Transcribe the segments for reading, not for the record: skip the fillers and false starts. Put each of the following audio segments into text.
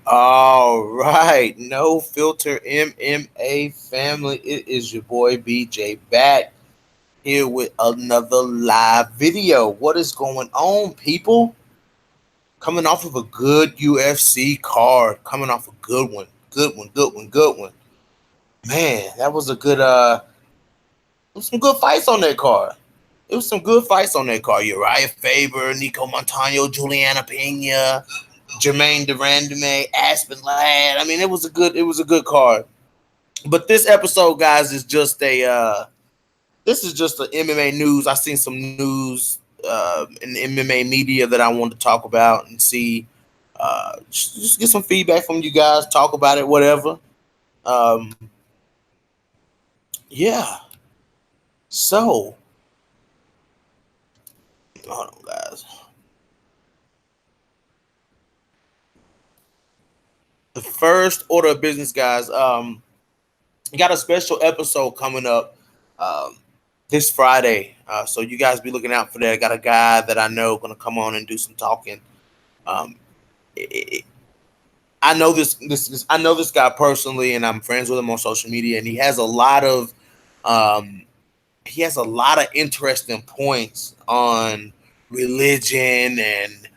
All right, no filter MMA family. It is your boy BJ back here with another live video. What is going on, people? Coming off of a good UFC card, coming off a good one, good one, good one, good one. Man, that was a good. There was some good fights on that card. It was some good fights on that card. Uriah Faber, Nico Montano, Juliana Pena, Jermaine Durandame, Aspen Ladd. I mean, it was a good card. But this episode, guys, is just a this is just the MMA news. I seen some news in the MMA media that I wanted to talk about and see. Just get some feedback from you guys. Talk about it, whatever. Um, yeah. So, hold on, guys. The first order of business, guys. Got a special episode coming up this Friday. So you guys be looking out for that. I got a guy that I know gonna come on and do some talking. Um, it, I know this I know this guy personally, and I'm friends with him on social media, and um, he has a lot of interesting points on religion and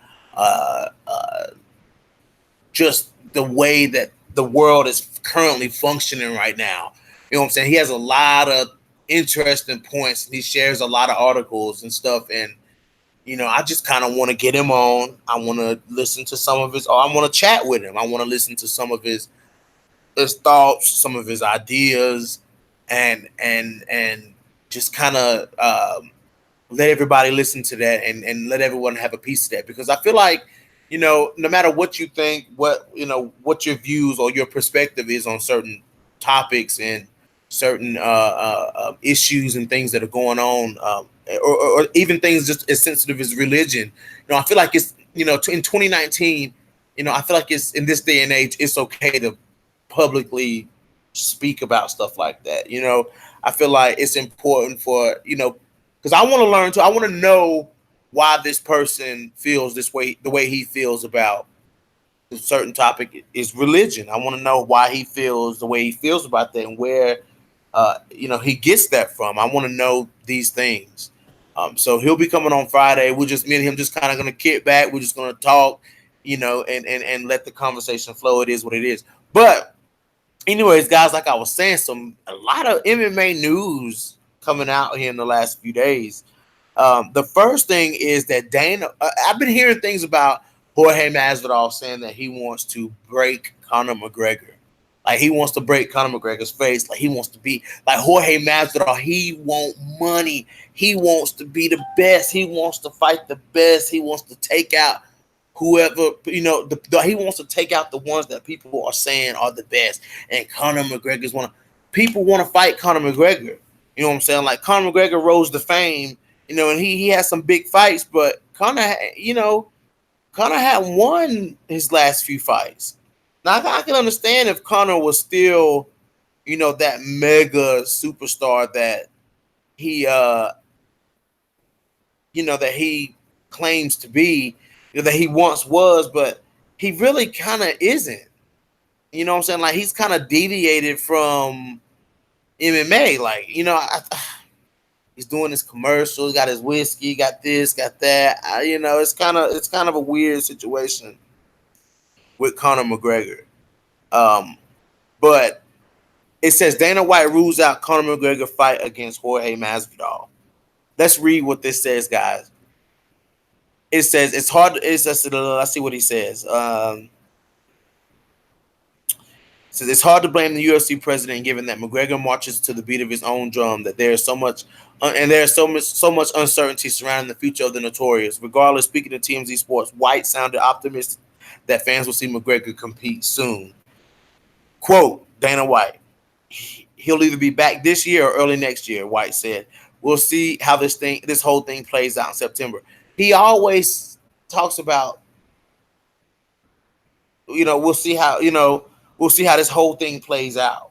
just the way that the world is currently functioning right now. You know what I'm saying? He has a lot of interesting points. And he shares a lot of articles and stuff. And I just kind of want to get him on. I want to listen to some of his, or I want to chat with him. I want to listen to some of his thoughts, some of his ideas, and just kind of let everybody listen to that and let everyone have a piece of that, because I feel like no matter what you think, what your views or your perspective is on certain topics and certain issues and things that are going on, or even things just as sensitive as religion. I feel like it's in 2019. I feel like it's in this day and age, it's okay to publicly speak about stuff like that. I feel like it's important for because I want to learn too. I want to know why this person feels this way, the way he feels about a certain topic is religion. I want to know why he feels the way he feels about that and where he gets that from. I want to know these things. So he'll be coming on Friday. We're just me and him just kind of gonna kick back. We're just gonna talk, and let the conversation flow. It is what it is. But anyways, guys, like I was saying, a lot of MMA news coming out here in the last few days. The first thing is that I've been hearing things about Jorge Masvidal saying that he wants to break Conor McGregor. Like he wants to break Conor McGregor's face. Like he wants to be like Jorge Masvidal. He wants money. He wants to be the best. He wants to fight the best. He wants to take out whoever he wants to take out the ones that people are saying are the best. And Conor McGregor's one. People want to fight Conor McGregor. You know what I'm saying? Like Conor McGregor rose to fame. And he had some big fights, but Conor had won his last few fights. Now I can understand if Conor was still, that mega superstar that he that he claims to be, that he once was, but he really kind of isn't. You know what I'm saying? Like he's kind of deviated from MMA. Like, he's doing his commercials, got his whiskey, got this, got that. It's kind of a weird situation with Conor McGregor. Um, but it says Dana White rules out Conor McGregor fight against Jorge Masvidal. Let's read what this says, guys. It says it's hard. Let's see what he says. Says it's hard to blame the UFC president, given that McGregor marches to the beat of his own drum. That there is so much, and there is so much uncertainty surrounding the future of the notorious. Regardless, speaking to TMZ Sports, White sounded optimistic that fans will see McGregor compete soon. Quote Dana White: He'll either be back this year or early next year. White said, "We'll see how this whole thing plays out in September." He always talks about, we'll see how this whole thing plays out.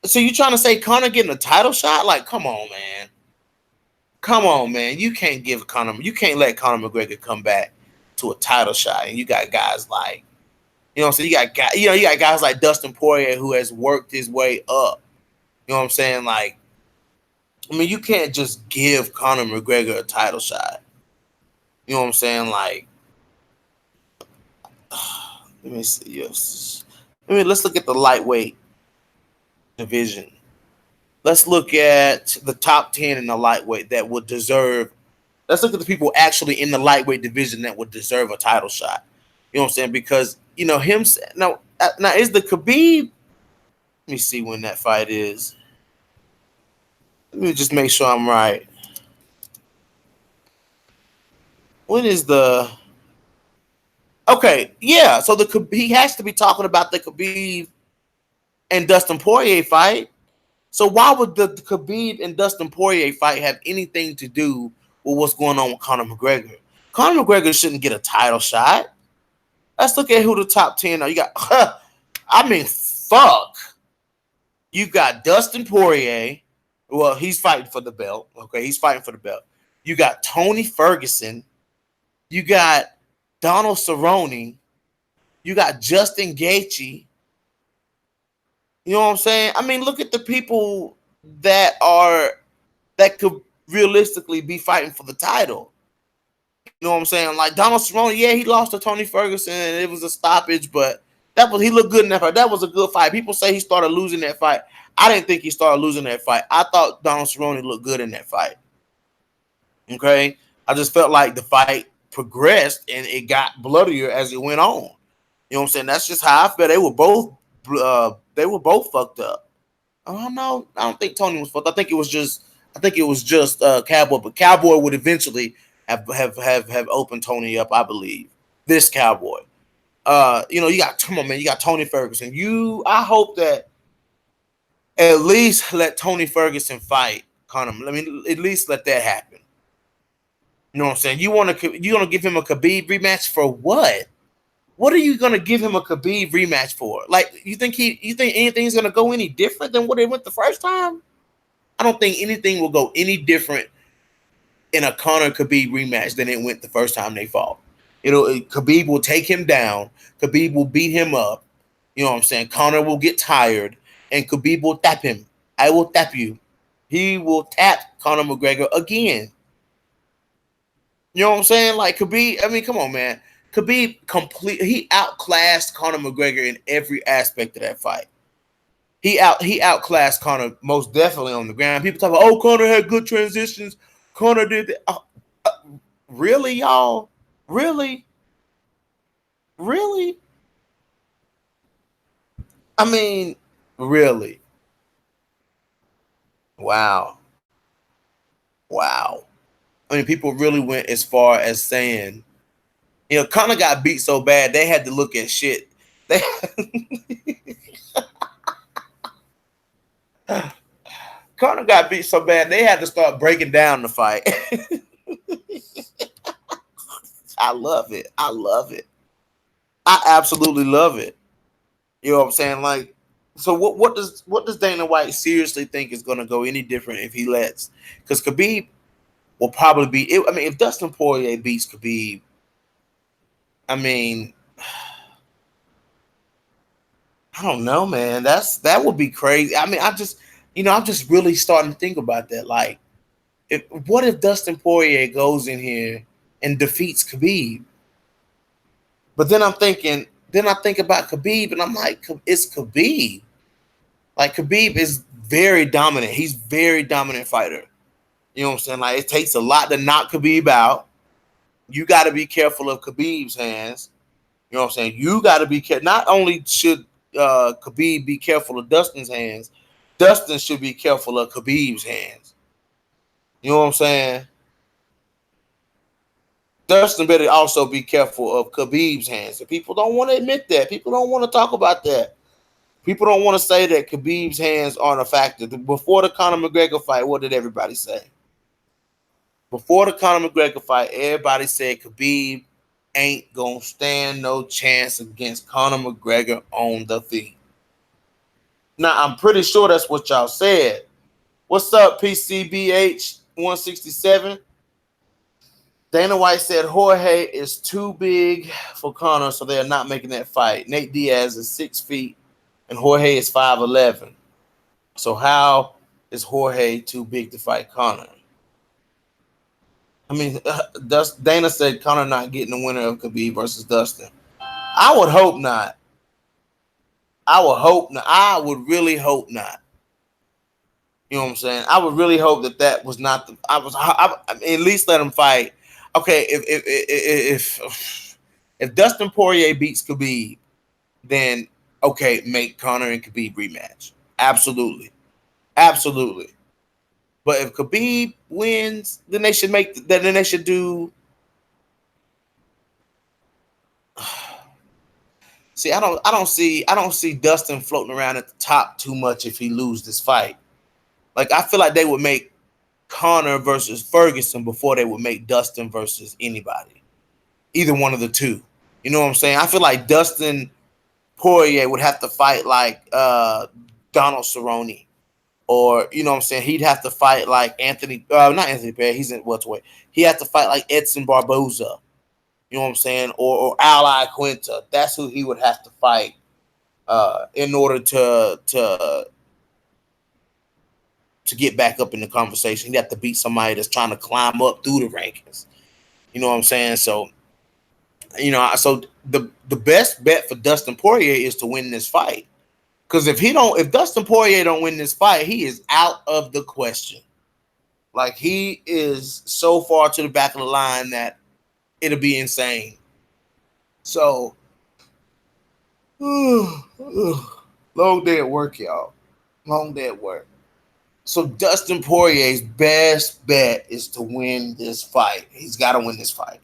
So you trying to say Conor getting a title shot? Like, come on, man. Come on, man. You can't let Conor McGregor come back to a title shot. And you got guys like You know what I'm saying? You got guys like Dustin Poirier who has worked his way up. You know what I'm saying? Like, I mean, you can't just give Conor McGregor a title shot. You know what I'm saying? Like, let me see. Yes. Let's look at the lightweight division. Let's look at the top 10 in the lightweight that would deserve. Let's look at the people actually in the lightweight division that would deserve a title shot. You know what I'm saying? Because, you know, now is the Khabib, let me see when that fight is. Let me just make sure I'm right. When is the, okay, yeah, so he has to be talking about the Khabib and Dustin Poirier fight. So why would the Khabib and Dustin Poirier fight have anything to do with what's going on with Conor McGregor? Conor McGregor shouldn't get a title shot. Let's look at who the top 10 are. You got, I mean, fuck. You got Dustin Poirier. Well, he's fighting for the belt. Okay, he's fighting for the belt. You got Tony Ferguson. You got Donald Cerrone. You got Justin Gaethje. You know what I'm saying? I mean, look at the people that could realistically be fighting for the title. You know what I'm saying? Like Donald Cerrone, yeah, he lost to Tony Ferguson and it was a stoppage, but he looked good in that fight. That was a good fight. People say he started losing that fight. I didn't think he started losing that fight. I thought Donald Cerrone looked good in that fight. Okay? I just felt like the fight progressed and it got bloodier as it went on. You know what I'm saying? That's just how I felt. They were both fucked up. Oh no, I don't think Tony was fucked. I think it was just Cowboy, but Cowboy would eventually have opened Tony up, I believe. This Cowboy. You know, you got Tony Ferguson. I hope that at least let Tony Ferguson fight Conor. Let me at least let that happen. You know what I'm saying? You gonna give him a Khabib rematch for what? What are you gonna give him a Khabib rematch for? Like, you think anything's gonna go any different than what it went the first time? I don't think anything will go any different in a Conor Khabib rematch than it went the first time they fought. Khabib will take him down. Khabib will beat him up. You know what I'm saying? Conor will get tired, and Khabib will tap him. I will tap you. He will tap Conor McGregor again. You know what I'm saying? Like Khabib, I mean, come on, man. Khabib he outclassed Conor McGregor in every aspect of that fight. He outclassed Conor most definitely on the ground. People talk about, oh, Conor had good transitions. Conor did that. Really, y'all? Really? Really? I mean, really? Wow. Wow. I mean, people really went as far as saying, you know, Conor got beat so bad they had to look at shit. They Conor got beat so bad they had to start breaking down the fight. I love it. I love it. I absolutely love it. You know what I'm saying? Like, so what does Dana White seriously think is going to go any different if he lets? Because Khabib will probably be. I mean, if Dustin Poirier beats Khabib, I mean, I don't know, man. That would be crazy. I mean, I'm just really starting to think about that. Like, what if Dustin Poirier goes in here and defeats Khabib? But then I think about Khabib, and I'm like, it's Khabib. Like, Khabib is very dominant. He's very dominant fighter. You know what I'm saying? Like, it takes a lot to knock Khabib out. You got to be careful of Khabib's hands. You know what I'm saying? You got to be careful. Not only should Khabib be careful of Dustin's hands, Dustin should be careful of Khabib's hands. You know what I'm saying? Dustin better also be careful of Khabib's hands. And people don't want to admit that. People don't want to talk about that. People don't want to say that Khabib's hands aren't a factor. Before the Conor McGregor fight, what did everybody say? Before the Conor McGregor fight, everybody said Khabib ain't going to stand no chance against Conor McGregor on the feet. Now, I'm pretty sure that's what y'all said. What's up, PCBH 167? Dana White said Jorge is too big for Conor, so they are not making that fight. Nate Diaz is 6 feet, and Jorge is 5'11". So how is Jorge too big to fight Conor? I mean, Dana said Conor not getting the winner of Khabib versus Dustin. I would hope not. I would hope not. I would really hope not. You know what I'm saying? I would really hope that was not the. I mean, at least let him fight. Okay, if Dustin Poirier beats Khabib, then okay, make Conor and Khabib rematch. Absolutely, absolutely. But if Khabib wins, then they should make. Then they should do. See, I don't see Dustin floating around at the top too much if he loses this fight. Like I feel like they would make Conor versus Ferguson before they would make Dustin versus anybody. Either one of the two. You know what I'm saying? I feel like Dustin Poirier would have to fight like Donald Cerrone. Or, you know what I'm saying? He'd have to fight like not Anthony Perry, he's in welterweight. He had to fight like Edson Barboza. You know what I'm saying? Or Ally Quinta. That's who he would have to fight in order to get back up in the conversation. He'd have to beat somebody that's trying to climb up through the rankings. You know what I'm saying? So, so the best bet for Dustin Poirier is to win this fight. Because if Dustin Poirier don't win this fight, he is out of the question. Like he is so far to the back of the line that it'll be insane. So, long day at work, y'all. Long day at work. So Dustin Poirier's best bet is to win this fight. He's got to win this fight.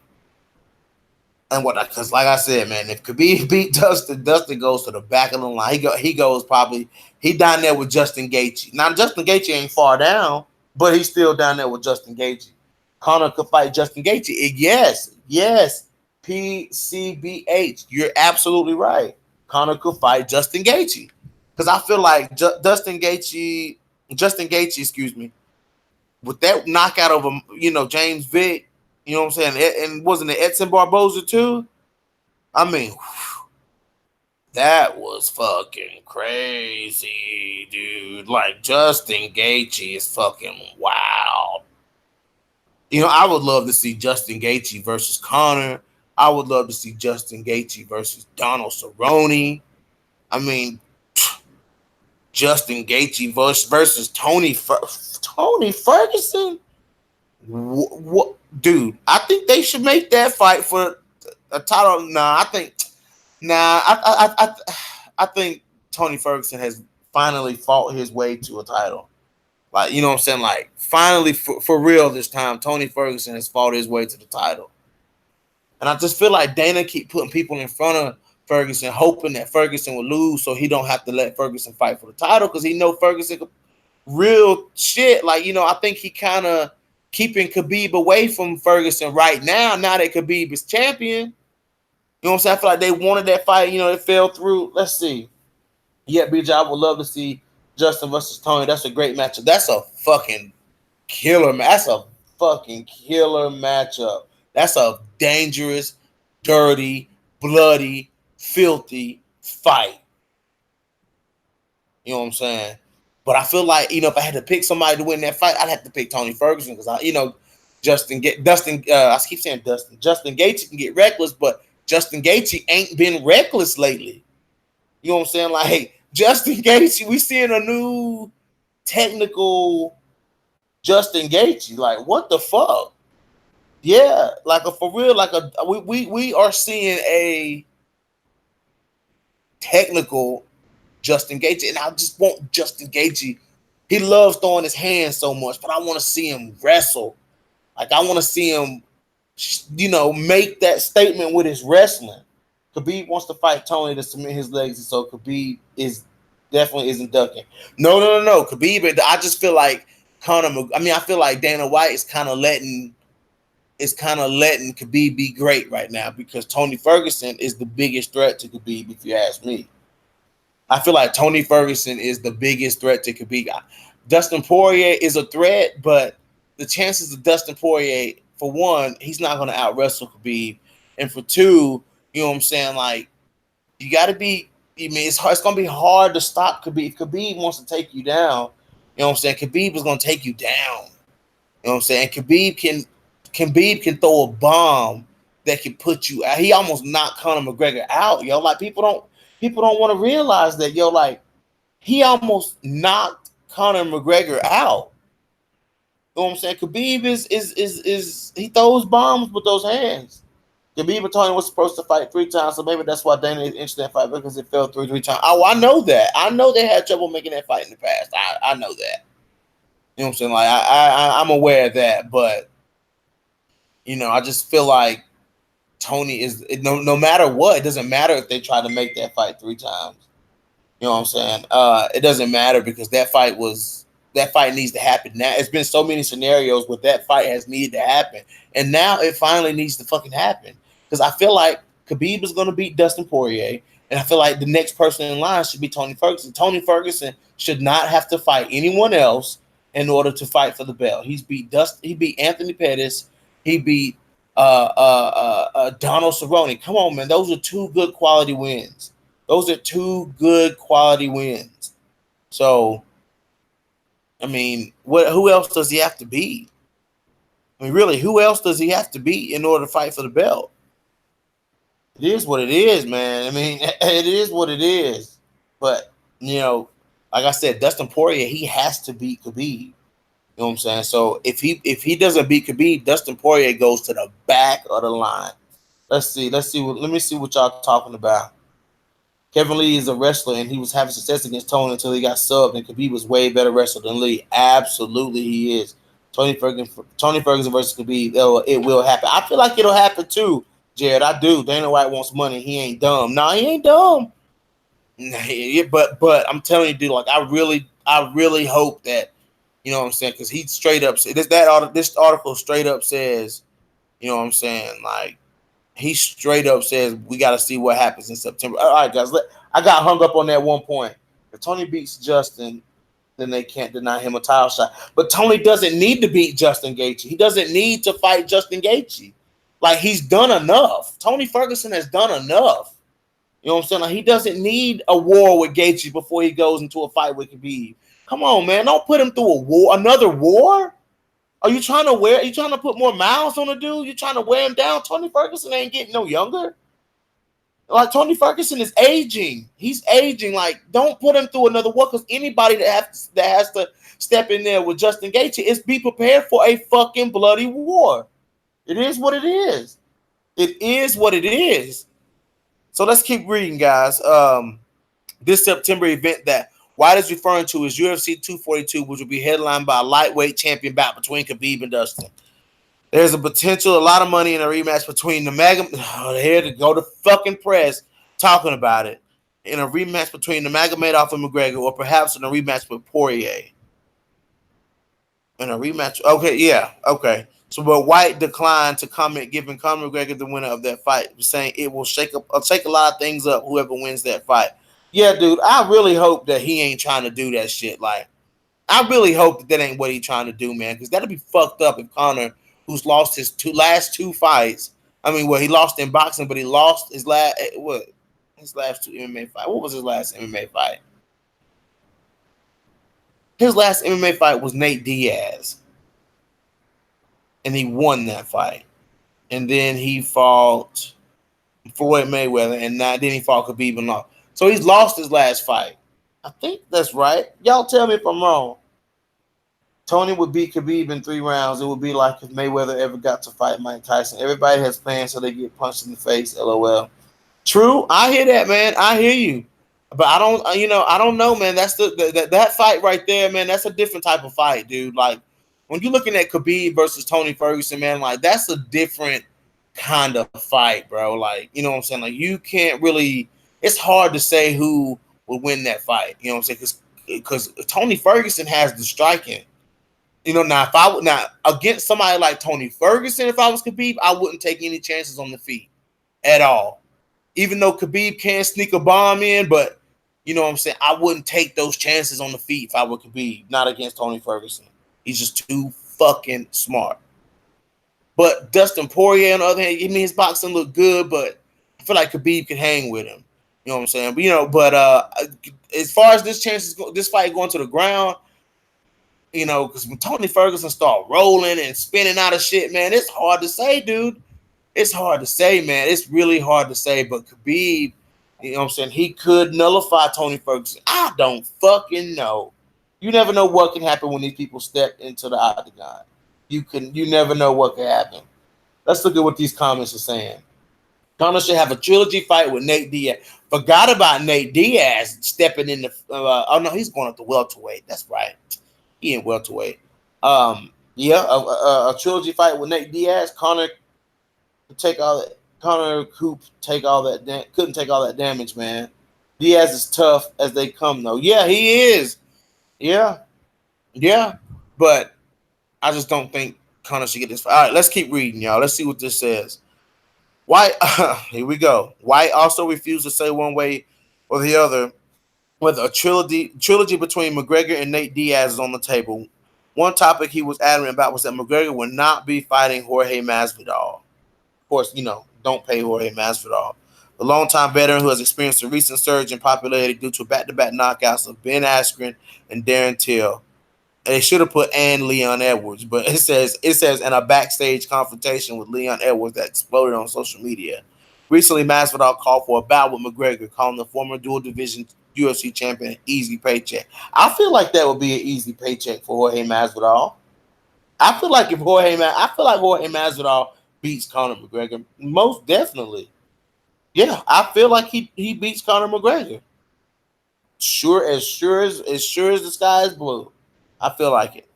And because like I said, man, if Khabib beat Dustin, Dustin goes to the back of the line. He goes probably down there with Justin Gaethje. Now Justin Gaethje ain't far down, but he's still down there with Justin Gaethje. Conor could fight Justin Gaethje. Yes. PCBH. You're absolutely right. Conor could fight Justin Gaethje. Because I feel like Justin Gaethje, excuse me, with that knockout over, James Vick, you know what I'm saying? And wasn't it Edson Barboza too? I mean, that was fucking crazy, dude. Like, Justin Gaethje is fucking wild. I would love to see Justin Gaethje versus Conor. I would love to see Justin Gaethje versus Donald Cerrone. I mean, Justin Gaethje versus Tony Ferguson. What, dude? I think they should make that fight for a title. I think Tony Ferguson has finally fought his way to a title. Like, you know what I'm saying? Like, finally, for real this time, Tony Ferguson has fought his way to the title. And I just feel like Dana keep putting people in front of Ferguson, hoping that Ferguson will lose so he don't have to let Ferguson fight for the title because he know Ferguson real shit. Like, I think he kind of keeping Khabib away from Ferguson right now that Khabib is champion. You know what I'm saying? I feel like they wanted that fight. It fell through. Let's see. Yeah, BJ, I would love to see Justin versus Tony. That's a great matchup. That's a fucking killer. That's a fucking killer matchup. That's a dangerous, dirty, bloody, filthy fight. You know what I'm saying? But I feel like, if I had to pick somebody to win that fight, I'd have to pick Tony Ferguson because Justin Gaethje can get reckless, but Justin Gaethje ain't been reckless lately. You know what I'm saying? Like, hey, Justin Gaethje, we seeing a new technical Justin Gaethje. Like, what the fuck? Yeah, like for real, we are seeing a technical Justin Gaethje, and I just want Justin Gaethje. He loves throwing his hands so much, but I want to see him wrestle. Like, I want to see him, make that statement with his wrestling. Khabib wants to fight Tony to cement his legs, and so Khabib definitely isn't ducking. No. Khabib, I just feel like I feel like Dana White is kind of letting Khabib be great right now because Tony Ferguson is the biggest threat to Khabib, if you ask me. I feel like Tony Ferguson is the biggest threat to Khabib. Dustin Poirier is a threat, but the chances of Dustin Poirier for one, he's not going to out wrestle Khabib, and for two, you know what I'm saying? Like, you got to be. I mean, it's hard, it's going to be hard to stop Khabib. If Khabib wants to take you down, you know what I'm saying? Khabib is going to take you down. You know what I'm saying? Khabib can throw a bomb that can put you out. He almost knocked Conor McGregor out, yo. Like people don't want to realize that, yo. Like he almost knocked Conor McGregor out. You know what I'm saying? Khabib is he throws bombs with those hands. Khabib and Tony was supposed to fight 3 times, so maybe that's why Dana is interested in that fight because it fell through 3 times. Oh, I know that. I know they had trouble making that fight in the past. I know that. You know what I'm saying? Like I'm aware of that, but you know, I just feel like Tony is no matter what. It doesn't matter if they try to make that fight 3 times. You know what I'm saying? It doesn't matter because that fight needs to happen now. It's been so many scenarios where that fight has needed to happen, and now it finally needs to fucking happen. Because I feel like Khabib is going to beat Dustin Poirier, and I feel like the next person in line should be Tony Ferguson. Tony Ferguson should not have to fight anyone else in order to fight for the belt. He beat Anthony Pettis. He beat Donald Cerrone. Come on, man. Those are 2 good quality wins. Those are 2 good quality wins. So, I mean, who else does he have to beat? I mean, really, who else does he have to beat in order to fight for the belt? It is what it is, man. I mean, it is what it is. But, you know, like I said, Dustin Poirier, he has to beat Khabib. You know what I'm saying? So if he doesn't beat Khabib, Dustin Poirier goes to the back of the line. Let me see what y'all talking about. Kevin Lee is a wrestler, and he was having success against Tony until he got subbed, and Khabib was way better wrestler than Lee. Absolutely, he is. Tony Ferguson versus Khabib, it will happen. I feel like it'll happen too, Jared. I do. Dana White wants money. He ain't dumb. No, he ain't dumb. But I'm telling you, dude, like I really hope that, you know what I'm saying, because he straight up this article straight up says, you know what I'm saying, like he straight up says we got to see what happens in September. All right, guys, I got hung up on that one point. If Tony beats Justin, then they can't deny him a title shot. But Tony doesn't need to beat Justin Gaethje. He doesn't need to fight Justin Gaethje. Like he's done enough. Tony Ferguson has done enough. You know what I'm saying? Like he doesn't need a war with Gaethje before he goes into a fight with Khabib. Come on, man. Don't put him through a war, another war. Are you trying to put more miles on the dude? You trying to wear him down? Tony Ferguson ain't getting no younger. Like Tony Ferguson is aging. He's aging. Like, don't put him through another war because anybody that has to step in there with Justin Gaethje is be prepared for a fucking bloody war. It is what it is. It is what it is. So let's keep reading, guys. This September event that White is referring to is UFC 242, which will be headlined by a lightweight champion bout between Khabib and Dustin. There's a lot of money in a rematch between the here to go to fucking press talking about it. In a rematch between the Magomedov and McGregor, or perhaps in a rematch with Poirier. In a rematch, okay, yeah, okay. So, but White declined to comment, giving Conor McGregor the winner of that fight, saying it will shake a lot of things up. Whoever wins that fight. Yeah, dude, I really hope that he ain't trying to do that shit. Like, I really hope that ain't what he's trying to do, man, because that'd be fucked up if Conor, who's lost his last two fights. I mean, well, he lost in boxing, but he lost his last 2 MMA fights. What was his last MMA fight? His last MMA fight was Nate Diaz, and he won that fight. And then he fought Floyd Mayweather, and then he fought Khabib and lost. So he's lost his last fight. I think that's right. Y'all tell me if I'm wrong. Tony would beat Khabib in 3 rounds. It would be like if Mayweather ever got to fight Mike Tyson. Everybody has plans so they get punched in the face. LOL. True. I hear that, man. I hear you. But I don't know, man. That's that fight right there, man. That's a different type of fight, dude. Like when you're looking at Khabib versus Tony Ferguson, man, like that's a different kind of fight, bro. Like, you know what I'm saying? Like you can't really, it's hard to say who will win that fight. You know what I'm saying? Because Tony Ferguson has the striking. You know, now if I would against somebody like Tony Ferguson, if I was Khabib, I wouldn't take any chances on the feet at all. Even though Khabib can sneak a bomb in, but you know what I'm saying, I wouldn't take those chances on the feet if I were Khabib, not against Tony Ferguson. He's just too fucking smart. But Dustin Poirier, on the other hand, I mean, his boxing looked good, but I feel like Khabib could hang with him. You know what I'm saying? But as far as this fight going to the ground, because when Tony Ferguson start rolling and spinning out of shit, man, it's hard to say, dude. It's hard to say, man. It's really hard to say. But Khabib, you know what I'm saying, he could nullify Tony Ferguson. I don't fucking know. You never know what can happen when these people step into the octagon. You never know what can happen. Let's look at what these comments are saying. Conor should have a trilogy fight with Nate Diaz. Forgot about Nate Diaz stepping in the. Oh no, he's going up to welterweight. That's right. He in welterweight. Yeah, a trilogy fight with Nate Diaz. Conor could take all that. Conor couldn't take all that damage, man. Diaz is tough as they come, though. Yeah, he is. Yeah. But I just don't think Conor should get this fight. All right, let's keep reading, y'all. Let's see what this says. White, here we go. White also refused to say one way or the other whether a trilogy between McGregor and Nate Diaz is on the table. One topic he was adamant about was that McGregor would not be fighting Jorge Masvidal. Of course, don't pay Jorge Masvidal. The longtime veteran who has experienced a recent surge in popularity due to back-to-back knockouts of Ben Askren and Darren Till. And they should have put and Leon Edwards, but it says in a backstage confrontation with Leon Edwards that exploded on social media. Recently, Masvidal called for a bout with McGregor, calling the former dual division UFC champion an easy paycheck. I feel like that would be an easy paycheck for Jorge Masvidal. I feel like Jorge Masvidal beats Conor McGregor, most definitely. Yeah, I feel like he beats Conor McGregor. Sure as the sky is blue. I feel like it.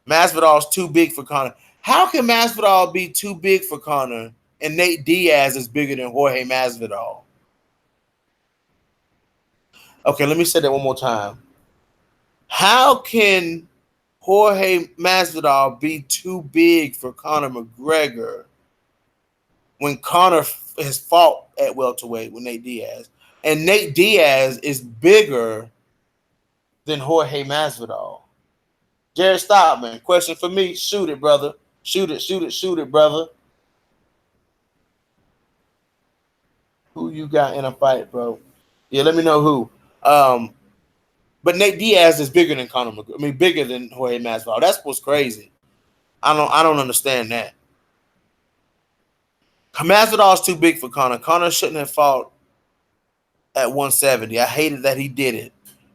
Masvidal's too big for Conor. How can Masvidal be too big for Conor and Nate Diaz is bigger than Jorge Masvidal? Okay, let me say that one more time. How can Jorge Masvidal be too big for Conor McGregor when Conor has fought at welterweight with Nate Diaz? And Nate Diaz is bigger than Jorge Masvidal. Jared Stoutman, question for me. Shoot it, brother. Shoot it, brother. Who you got in a fight, bro? Yeah, let me know who. But Nate Diaz is bigger than Conor McGregor. I mean, bigger than Jorge Masvidal. That's what's crazy. I don't understand that. Masvidal's too big for Conor. Conor shouldn't have fought at 170. I hated that he did it.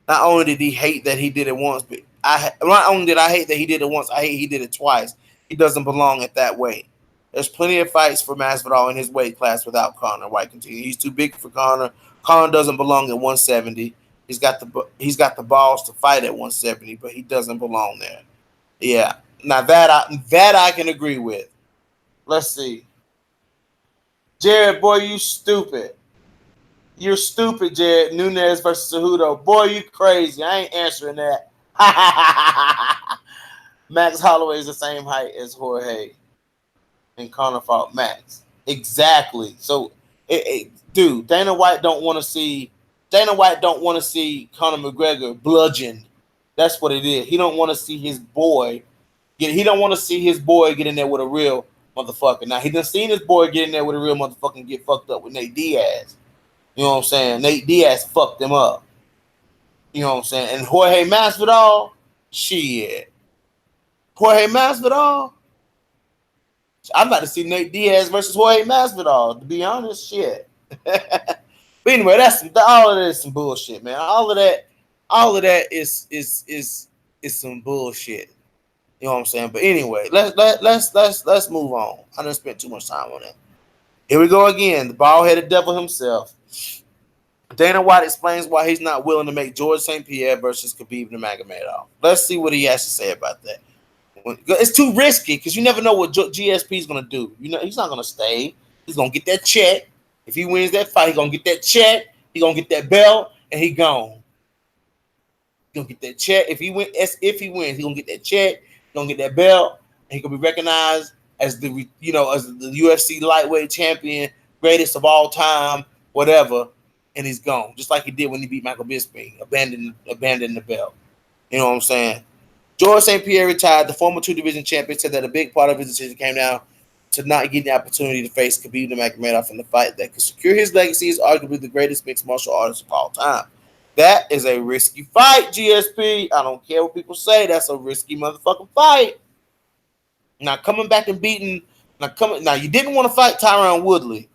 Not only did he hate that he did it once, but not only did I hate that he did it once, I hate he did it twice. He doesn't belong at that weight. There's plenty of fights for Masvidal in his weight class without Conor. White continued. He's too big for Conor. Conor doesn't belong at 170. He's got the balls to fight at 170, but he doesn't belong there. Yeah. Now that I can agree with. Let's see. Jared, boy, you stupid. You're stupid, Jared. Nunes versus Cejudo. Boy, you crazy. I ain't answering that. Max Holloway is the same height as Jorge. And Conor fought Max. Exactly. So, dude, Dana White don't want to see Conor McGregor bludgeoned. That's what it is. He don't want to see his boy get in there with a real motherfucker. Now, he done seen his boy get in there with a real motherfucker and get fucked up with Nate Diaz. You know what I'm saying? Nate Diaz fucked him up. You know what I'm saying? And Jorge Masvidal, shit. Jorge Masvidal, I'm about to see Nate Diaz versus Jorge Masvidal, to be honest, shit. But anyway, all of that is some bullshit, man. All of that is some bullshit. You know what I'm saying? But anyway, let's move on. I done spent too much time on that. Here we go again. The bald-headed devil himself. Dana White explains why he's not willing to make George St. Pierre versus Khabib Nurmagomedov. Let's see what he has to say about that. It's too risky because you never know what GSP is going to do. He's not going to stay. He's going to get that check. If he wins that fight, he's going to get that check. He's going to get that belt, and he gone. He's going to get that check. If he wins, he's going to get that check. He's going to get that belt, and he's going to be recognized as the UFC lightweight champion, greatest of all time, whatever. And he's gone, just like he did when he beat Michael Bisping, abandoned the belt. You know what I'm saying? George St. Pierre retired. The former two-division champion said that a big part of his decision came down to not getting the opportunity to face Khabib Nurmagomedov in the fight that could secure his legacy as arguably the greatest mixed martial artist of all time. That is a risky fight, GSP. I don't care what people say. That's a risky motherfucking fight. Now coming back and beating. Now you didn't want to fight Tyron Woodley,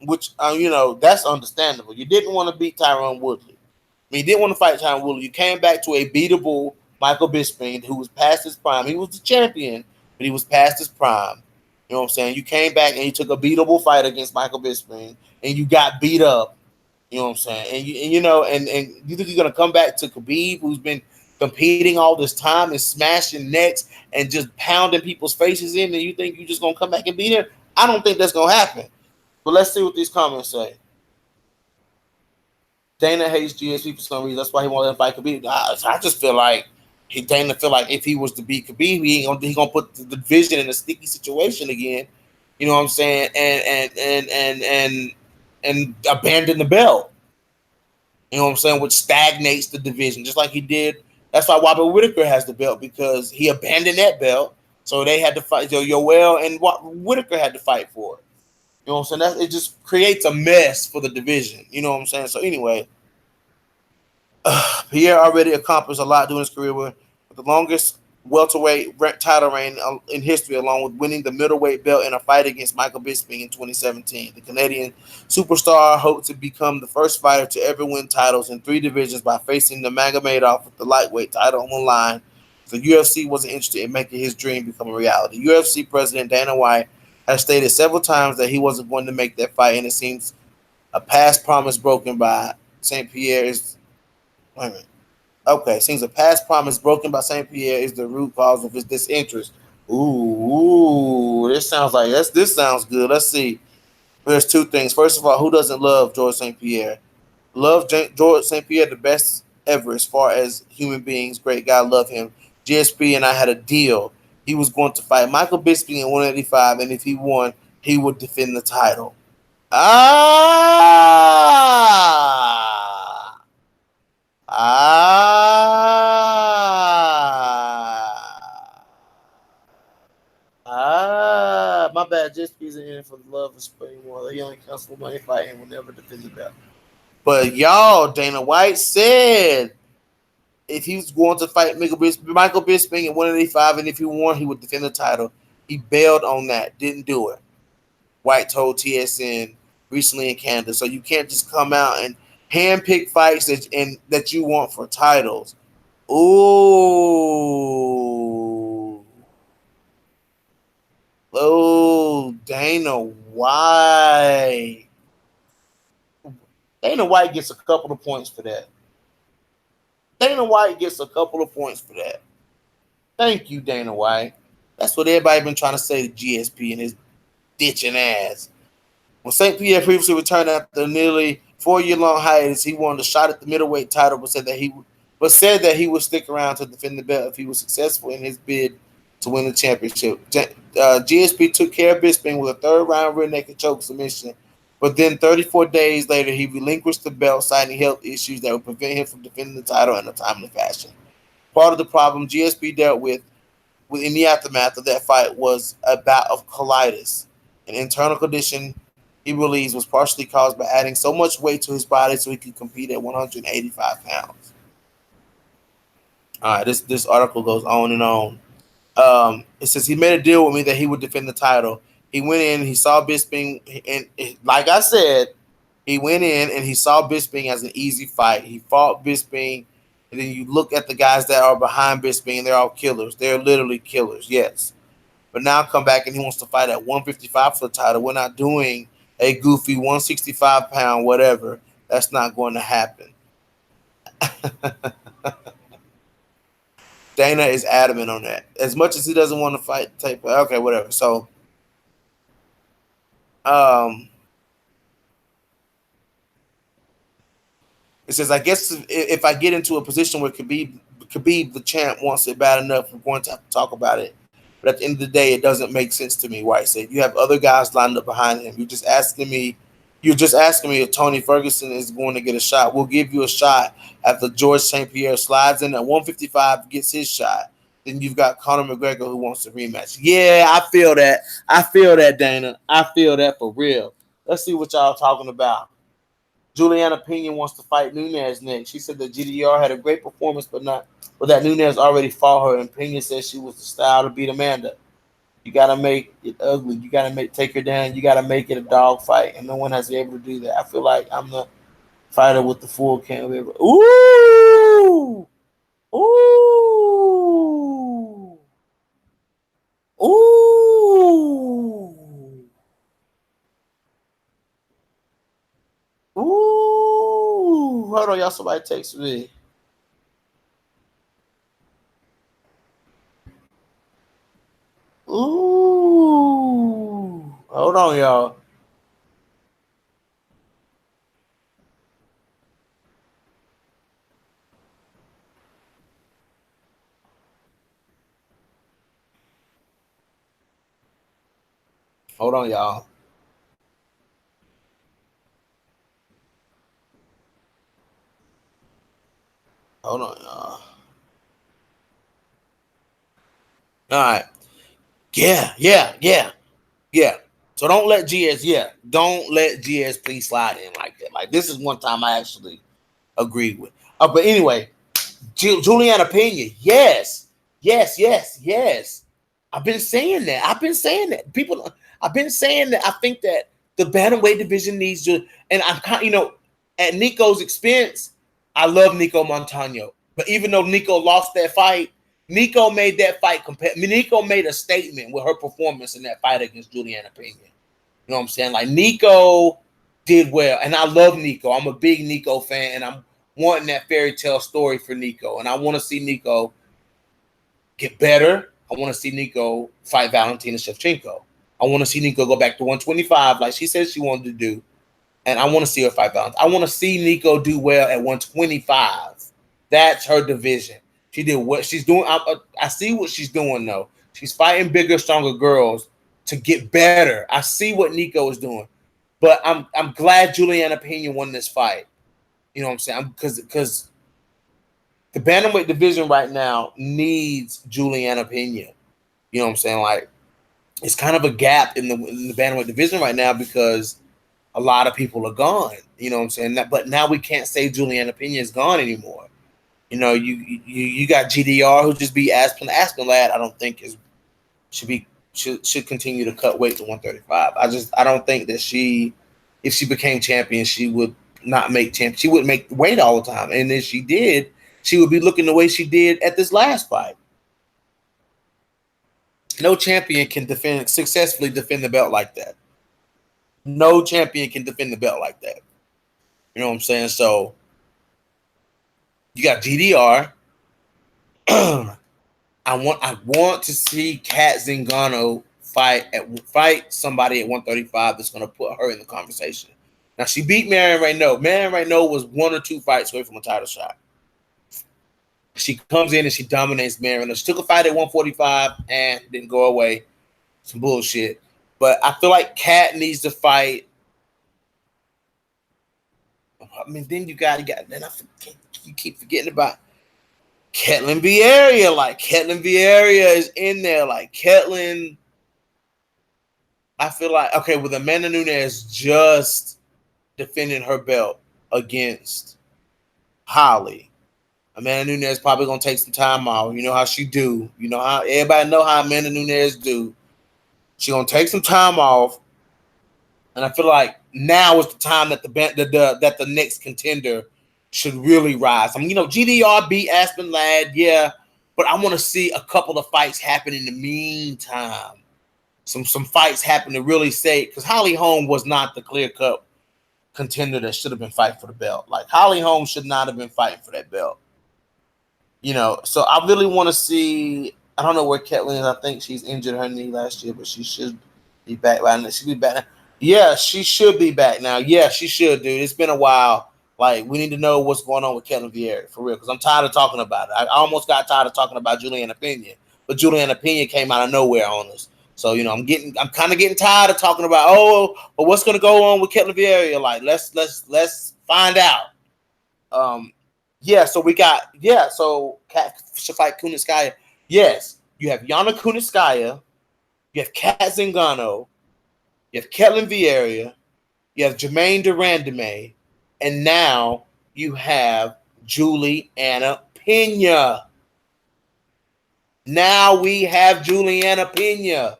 which that's understandable. You didn't want to beat Tyron Woodley. I mean, you didn't want to fight Tyron Woodley. You came back to a beatable Michael Bisping, who was past his prime. He was the champion, but he was past his prime. You know what I'm saying? You came back and you took a beatable fight against Michael Bisping, and you got beat up. You know what I'm saying? And you think you're gonna come back to Khabib, who's been competing all this time and smashing necks and just pounding people's faces in, and you think you're just gonna come back and beat him? I don't think that's gonna happen. But let's see what these comments say. Dana hates GSP for some reason. That's why he wanted to fight Khabib. I just feel like Dana feel like if he was to beat Khabib, he gonna put the division in a sticky situation again. You know what I'm saying? And abandon the belt. You know what I'm saying? Which stagnates the division, just like he did. That's why Robert Whittaker has the belt, because he abandoned that belt. So they had to fight. Yoel and Whittaker had to fight for it. You know what I'm saying? It just creates a mess for the division. You know what I'm saying? So anyway, Pierre already accomplished a lot during his career with the longest welterweight title reign in history, along with winning the middleweight belt in a fight against Michael Bisping in 2017. The Canadian superstar hoped to become the first fighter to ever win titles in 3 divisions by facing Nurmagomedov with the lightweight title on the line. The UFC wasn't interested in making his dream become a reality. UFC president Dana White has stated several times that he wasn't going to make that fight, and it seems a past promise broken by St. Pierre is. Wait a minute. Okay, seems a past promise broken by St. Pierre is the root cause of his disinterest. This sounds like this sounds good. Let's see. There's 2 things. First of all, who doesn't love George St. Pierre? Love George St. Pierre the best ever as far as human beings. Great guy, love him. GSP and I had a deal. He was going to fight Michael Bisping in 185, and if he won, he would defend the title. My bad. GSP's in here for the love of spring more. The young council money fight and will never defend the belt. But y'all, Dana White said if he was going to fight Michael Bisping at 185, and if he won, he would defend the title. He bailed on that. Didn't do it. White told TSN recently in Canada. So you can't just come out and handpick fights that you want for titles. Dana White. Dana White gets a couple of points for that. Thank you, Dana White. That's what everybody been trying to say to GSP and his ditching ass. When St. Pierre previously returned after a nearly 4-year-long hiatus, he wanted a shot at the middleweight title, but said that he would stick around to defend the belt if he was successful in his bid to win the championship. GSP took care of Bisping with a 3rd-round rear naked choke submission, but then 34 days later, he relinquished the belt, citing health issues that would prevent him from defending the title in a timely fashion. Part of the problem GSP dealt with in the aftermath of that fight was a bout of colitis, an internal condition he believes was partially caused by adding so much weight to his body so he could compete at 185 pounds. All right, this article goes on and on. It says he made a deal with me that he would defend the title. He went in, he saw Bisping, and like I said, he went in and he saw Bisping as an easy fight. He fought Bisping, and then you look at the guys that are behind Bisping, and they're all killers. They're literally killers, yes. But now come back and he wants to fight at 155 for the title. We're not doing a goofy 165-pound whatever. That's not going to happen. Dana is adamant on that. As much as he doesn't want to fight, okay, whatever. So, it says, I guess if I get into a position where Khabib the champ wants it bad enough, we're going to have to talk about it. But at the end of the day, it doesn't make sense to me, White said. You have other guys lined up behind him. You're just asking me if Tony Ferguson is going to get a shot. We'll give you a shot after George St. Pierre slides in at 155, gets his shot. then you've got Conor McGregor who wants a rematch. Yeah, I feel that. I feel that, Dana. I feel that for real. Let's see what y'all talking about. Juliana Pena wants to fight Nunes next. She said that GDR had a great performance, but that Nunes already fought her, and Pena said she was the style to beat Amanda. You gotta make it ugly. You gotta take her down. You gotta make it a dog fight, and no one has been able to do that. I feel like I'm the fighter with the full can't. Ooh, ooh, ooh, ooh. Hold on, y'all. Somebody text me. Ooh. Hold on, y'all. Hold on, y'all. Hold on, y'all. All right. Yeah. So don't let GS, don't let GS please slide in like that. Like this is one time I actually agreed with. But anyway, Juliana Pena, yes. I've been saying that. People, I've been saying that. I think that the bantamweight division needs to, and I'm kind, at Nico's expense. I love Nico Montano, but even though Nico lost that fight, Nico made that fight. Nico made a statement with her performance in that fight against Juliana Pena. You know what I'm saying? Like Nico did well, and I love Nico. I'm a big Nico fan, and I'm wanting that fairy tale story for Nico, and I want to see Nico get better. I want to see Nico fight Valentina Shevchenko. I want to see Nico go back to 125 like she said she wanted to do, and I want to see her fight Valentina. I want to see Nico do well at 125. That's her division. She did what she's doing. I see what she's doing though. She's fighting bigger, stronger girls to get better. I see what Nico is doing, but I'm glad Juliana Pena won this fight. You know what I'm saying? Because the bantamweight division right now needs Juliana Pena. You know what I'm saying? Like it's kind of a gap in the bantamweight division right now because a lot of people are gone. You know what I'm saying? But now we can't say Juliana Pena is gone anymore. You got GDR who just beat Aspen. Aspen lad, I don't think should continue to cut weight to 135. I don't think that if she became champion, she would not make champion. She wouldn't make weight all the time, and if she did, she would be looking the way she did at this last fight. No champion can successfully defend the belt like that. No champion can defend the belt like that. You know what I'm saying? So you got GDR. I want to see Kat Zingano fight somebody at 135 that's going to put her in the conversation. Now she beat Marion Renault. Marion Renault was 1 or 2 fights away from a title shot. She comes in and she dominates Marion Renault. She took a fight at 145 and didn't go away. Some bullshit. But I feel like Kat needs to fight. I mean, then you keep forgetting about Ketlin Vieira. Like Ketlin Vieira is in there. Like Ketlin, I feel like with Amanda Nunes just defending her belt against Holly. Amanda Nunes probably gonna take some time off. You know how she do. You know how everybody know how Amanda Nunes do. She gonna take some time off, and I feel like now is the time that the next contender should really rise. I mean, GDR beat Aspen Ladd, yeah, but I want to see a couple of fights happen in the meantime. Some fights happen to really say, because Holly Holm was not the clear-cut contender that should have been fighting for the belt. Like Holly Holm should not have been fighting for that belt. So I really want to see. I don't know where Ketlin is. I think she's injured her knee last year, but she should be back by now. She'll be back now. Yeah, she should be back now. Yeah, she should, dude. It's been a while. Like, we need to know what's going on with Ketlin Vieira, for real, because I'm tired of talking about it. I almost got tired of talking about Juliana Pena, but Juliana Pena came out of nowhere on us. So, I'm kind of getting tired of talking about, but what's going to go on with Ketlin Vieira? Like, let's find out. So we got, so Kat should fight Kunitskaya. Yes, you have Yana Kunitskaya, you have Kat Zingano, you have Ketlin Vieira, you have Jermaine Durandame, and now you have Juliana Pena. Now we have Juliana Pena.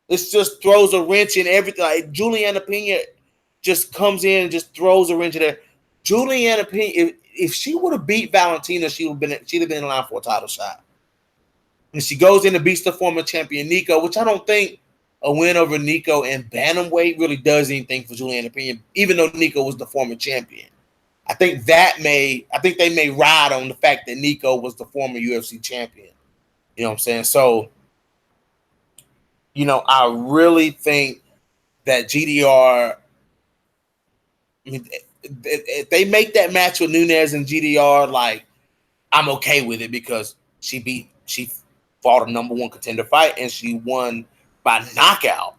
This just throws a wrench in everything. Like Juliana Pena just comes in and just throws a wrench in there. Juliana Pena, if she would have beat Valentina, she'd have been in line for a title shot. And she goes in and beats the former champion Nico, which I don't think a win over Nico in bantamweight really does anything for Juliana Pena, even though Nico was the former champion. I think they may ride on the fact that Nico was the former UFC champion. You know what I'm saying? So, I really think that GDR, I mean, if they make that match with Nunes and GDR, like, I'm okay with it because she fought a number one contender fight and she won by knockout.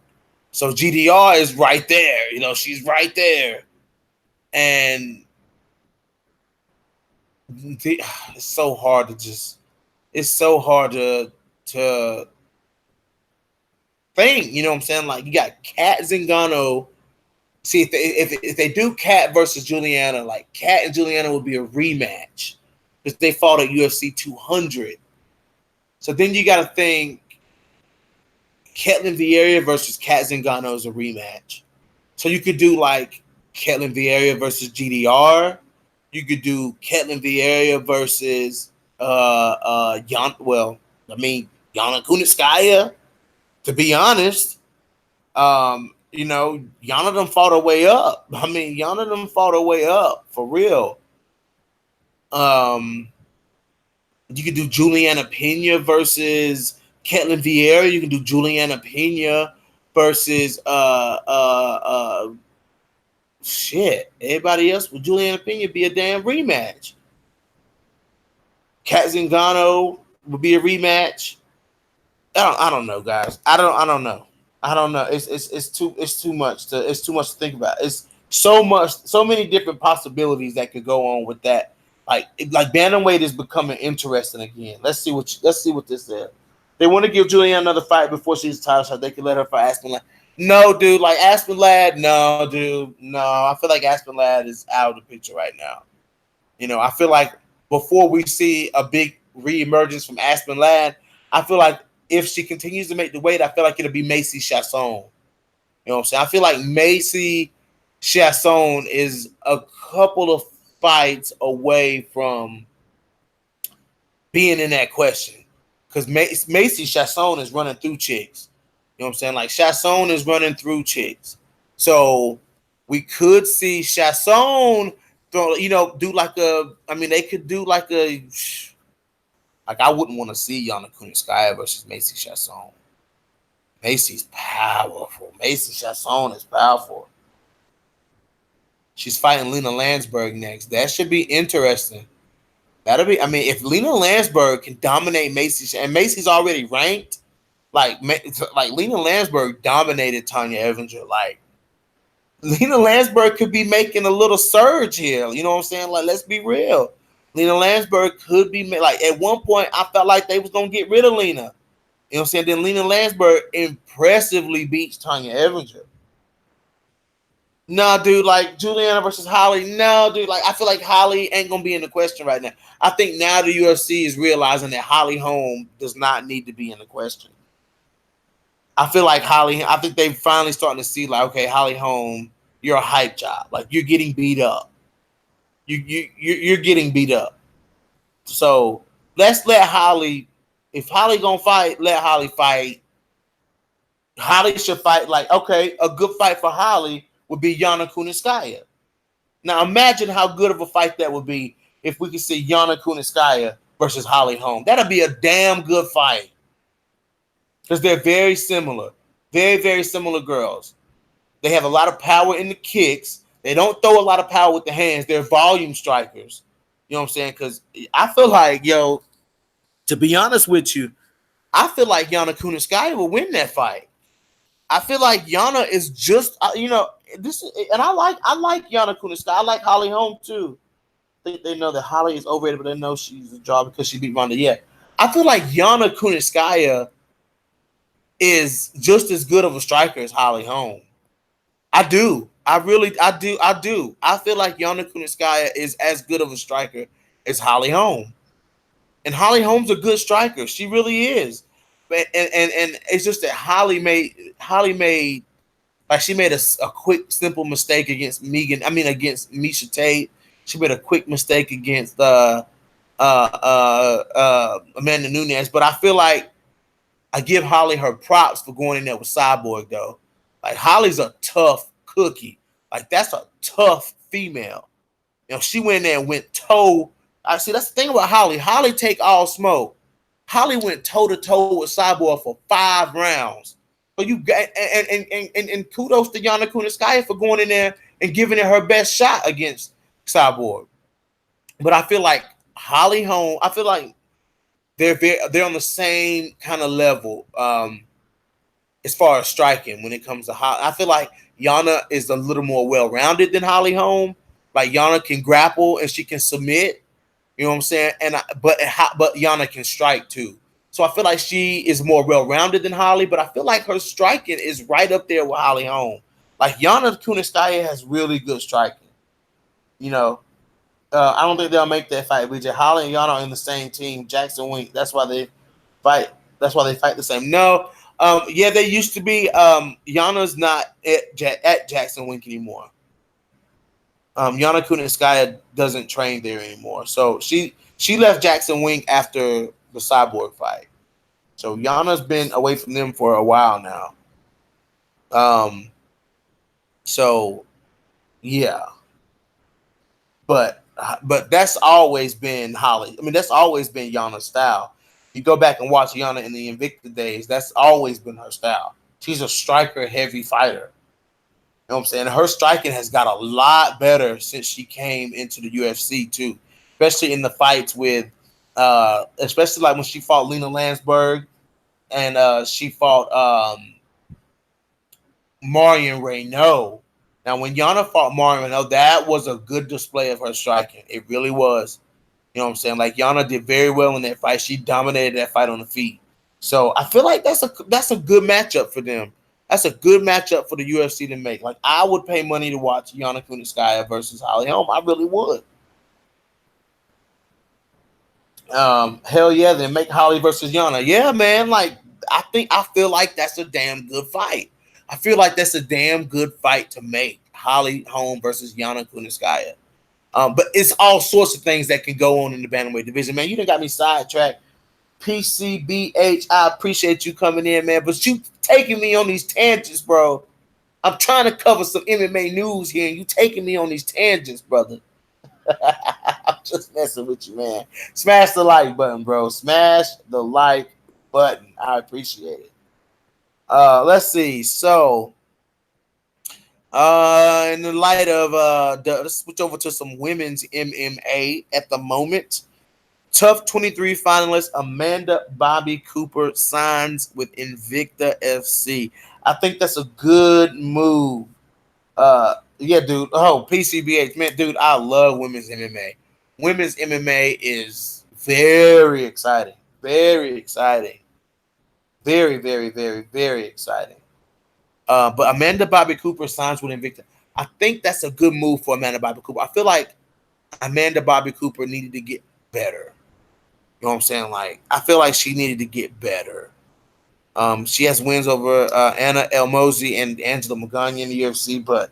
So GDR is right there. She's right there. And it's so hard to think, you know what I'm saying? Like, you got Kat Zingano. See, if they do Kat versus Juliana, like, Kat and Juliana would be a rematch because they fought at UFC 200. So then you got to think Ketlin Vieira versus Kat Zingano is a rematch. So you could do, like, Ketlin Vieira versus GDR. You could do Ketlin Vieira versus Yana Kunitskaya. To be honest, Yana done fought her way up. Yana done fought her way up for real. You could do Juliana Pena versus Ketlin Vieira. You can do Juliana Pena versus everybody else with Juliana Pena be a damn rematch. Kat Zingano would be a rematch. I don't know, guys. I don't know. It's too much to think about. It's so many different possibilities that could go on with that. Like bantamweight is becoming interesting again. Let's see what this is. They want to give Juliana another fight before she's a title shot. They can let her fight Aspen Ladd. No, dude. Like Aspen Ladd, no, dude. No, I feel like Aspen Ladd is out of the picture right now. I feel like before we see a big reemergence from Aspen Ladd, I feel like if she continues to make the weight, I feel like it'll be Macy Chasson. You know what I'm saying? I feel like Macy Chasson is a couple of fights away from being in that question. Because Macy Chasson is running through chicks. You know what I'm saying? Like, Chasson is running through chicks. So we could see Chasson do like they could do like a... Like, I wouldn't want to see Yana Kunitskaya versus Macy Chasson. Macy's powerful. Macy Chasson is powerful. She's fighting Lena Landsberg next. That should be interesting. If Lena Landsberg can dominate Macy, and Macy's already ranked, like Lena Landsberg dominated Tanya Evinger. Like, Lena Landsberg could be making a little surge here. You know what I'm saying? Like, let's be real. Lena Landsberg could be like, at one point I felt like they was gonna get rid of Lena. You know what I'm saying? Then Lena Landsberg impressively beats Tanya Evinger. No, dude, like Juliana versus Holly. No, dude, like I feel like Holly ain't gonna be in the question right now. I think now the UFC is realizing that Holly Holm does not need to be in the question. I feel like I think they're finally starting to see, like, okay, Holly Holm, you're a hype job. Like, you're getting beat up. You're getting beat up. So let's let Holly. If Holly gonna fight, let Holly fight. Holly should fight. Like, okay, a good fight for Holly would be Yana Kunitskaya. Now imagine how good of a fight that would be if we could see Yana Kunitskaya versus Holly Holm. That'd be a damn good fight. Because they're very similar. Very, very similar girls. They have a lot of power in the kicks. They don't throw a lot of power with the hands. They're volume strikers. You know what I'm saying? Because I feel like, to be honest with you, I feel like Yana Kunitskaya will win that fight. I feel like Yana is just, this, and I like Yana Kunitskaya. I like Holly Holm too. I think they know that Holly is overrated, but they know she's a draw because she beat Ronda. Yeah, I feel like Yana Kunitskaya is just as good of a striker as Holly Holm. I do. I do. I feel like Yana Kunitskaya is as good of a striker as Holly Holm. And Holly Holm's a good striker. She really is. And it's just that Holly made like she made a quick, simple mistake against against Misha Tate. She made a quick mistake against Amanda Nunes. But I feel like I give Holly her props for going in there with Cyborg though. Like Holly's a tough cookie. Like that's a tough female. You know, she went in there and went toe. I see that's the thing about Holly. Holly take all smoke. Holly went toe to toe with Cyborg for 5 rounds. So you got and kudos to Yana Kunitskaya for going in there and giving it her best shot against Cyborg. But I feel like Holly Holm, I feel like they're on the same kind of level as far as striking when it comes to Holly. I feel like Yana is a little more well-rounded than Holly Holm. Like Yana can grapple and she can submit. You know what I'm saying? But Yana can strike too. So I feel like she is more well-rounded than Holly, but I feel like her striking is right up there with Holly Holm. Like Yana Kunitskaya has really good striking. You know, I don't think they'll make that fight. BJ Holly and Yana are in the same team. Jackson Wink. That's why they fight. That's why they fight the same. No, yeah, they used to be. Yana's not at Jackson Wink anymore. Yana Kunitskaya doesn't train there anymore. So she left Jackson Wink after the Cyborg fight. So Yana's been away from them for a while now. So yeah. But that's always been Holly. I mean, that's always been Yana's style. You go back and watch Yana in the Invicta days, that's always been her style. She's a striker heavy fighter. You know what I'm saying? Her striking has got a lot better since she came into the UFC too, especially in the fights with, especially like when she fought Lena Landsberg and she fought Marion Renault. Now, when Yana fought Marion Renault, that was a good display of her striking. It really was. You know what I'm saying? Like Yana did very well in that fight. She dominated that fight on the feet. So I feel like that's a good matchup for them. That's a good matchup for the UFC to make. Like I would pay money to watch Yana Kunitskaya versus Holly Holm. I really would. Hell yeah, then make Holly versus Yana. Yeah, man. Like I feel like that's a damn good fight. I feel like that's a damn good fight to make. Holly Holm versus Yana Kunitskaya. But it's all sorts of things that can go on in the bantamweight division, man. You done got me sidetracked. PCBH, I appreciate you coming in, man. But you taking me on these tangents, bro. I'm trying to cover some MMA news here, and you taking me on these tangents, brother. I'm just messing with you, man. Smash the like button, bro. Smash the like button. I appreciate it. Let's see. So, in the light of let's switch over to some women's MMA at the moment. Tough 23 finalist Amanda Bobby Cooper signs with Invicta FC. I think that's a good move. Yeah, dude. Oh, PCBH, man, dude. I love women's MMA. Women's MMA is very exciting. Very exciting. Very, very, very, very exciting. But Amanda Bobby Cooper signs with Invicta. I think that's a good move for Amanda Bobby Cooper. I feel like Amanda Bobby Cooper needed to get better. You know what I'm saying? Like, I feel like she needed to get better. She has wins over Anna Elmozy and Angela Magana in the UFC, but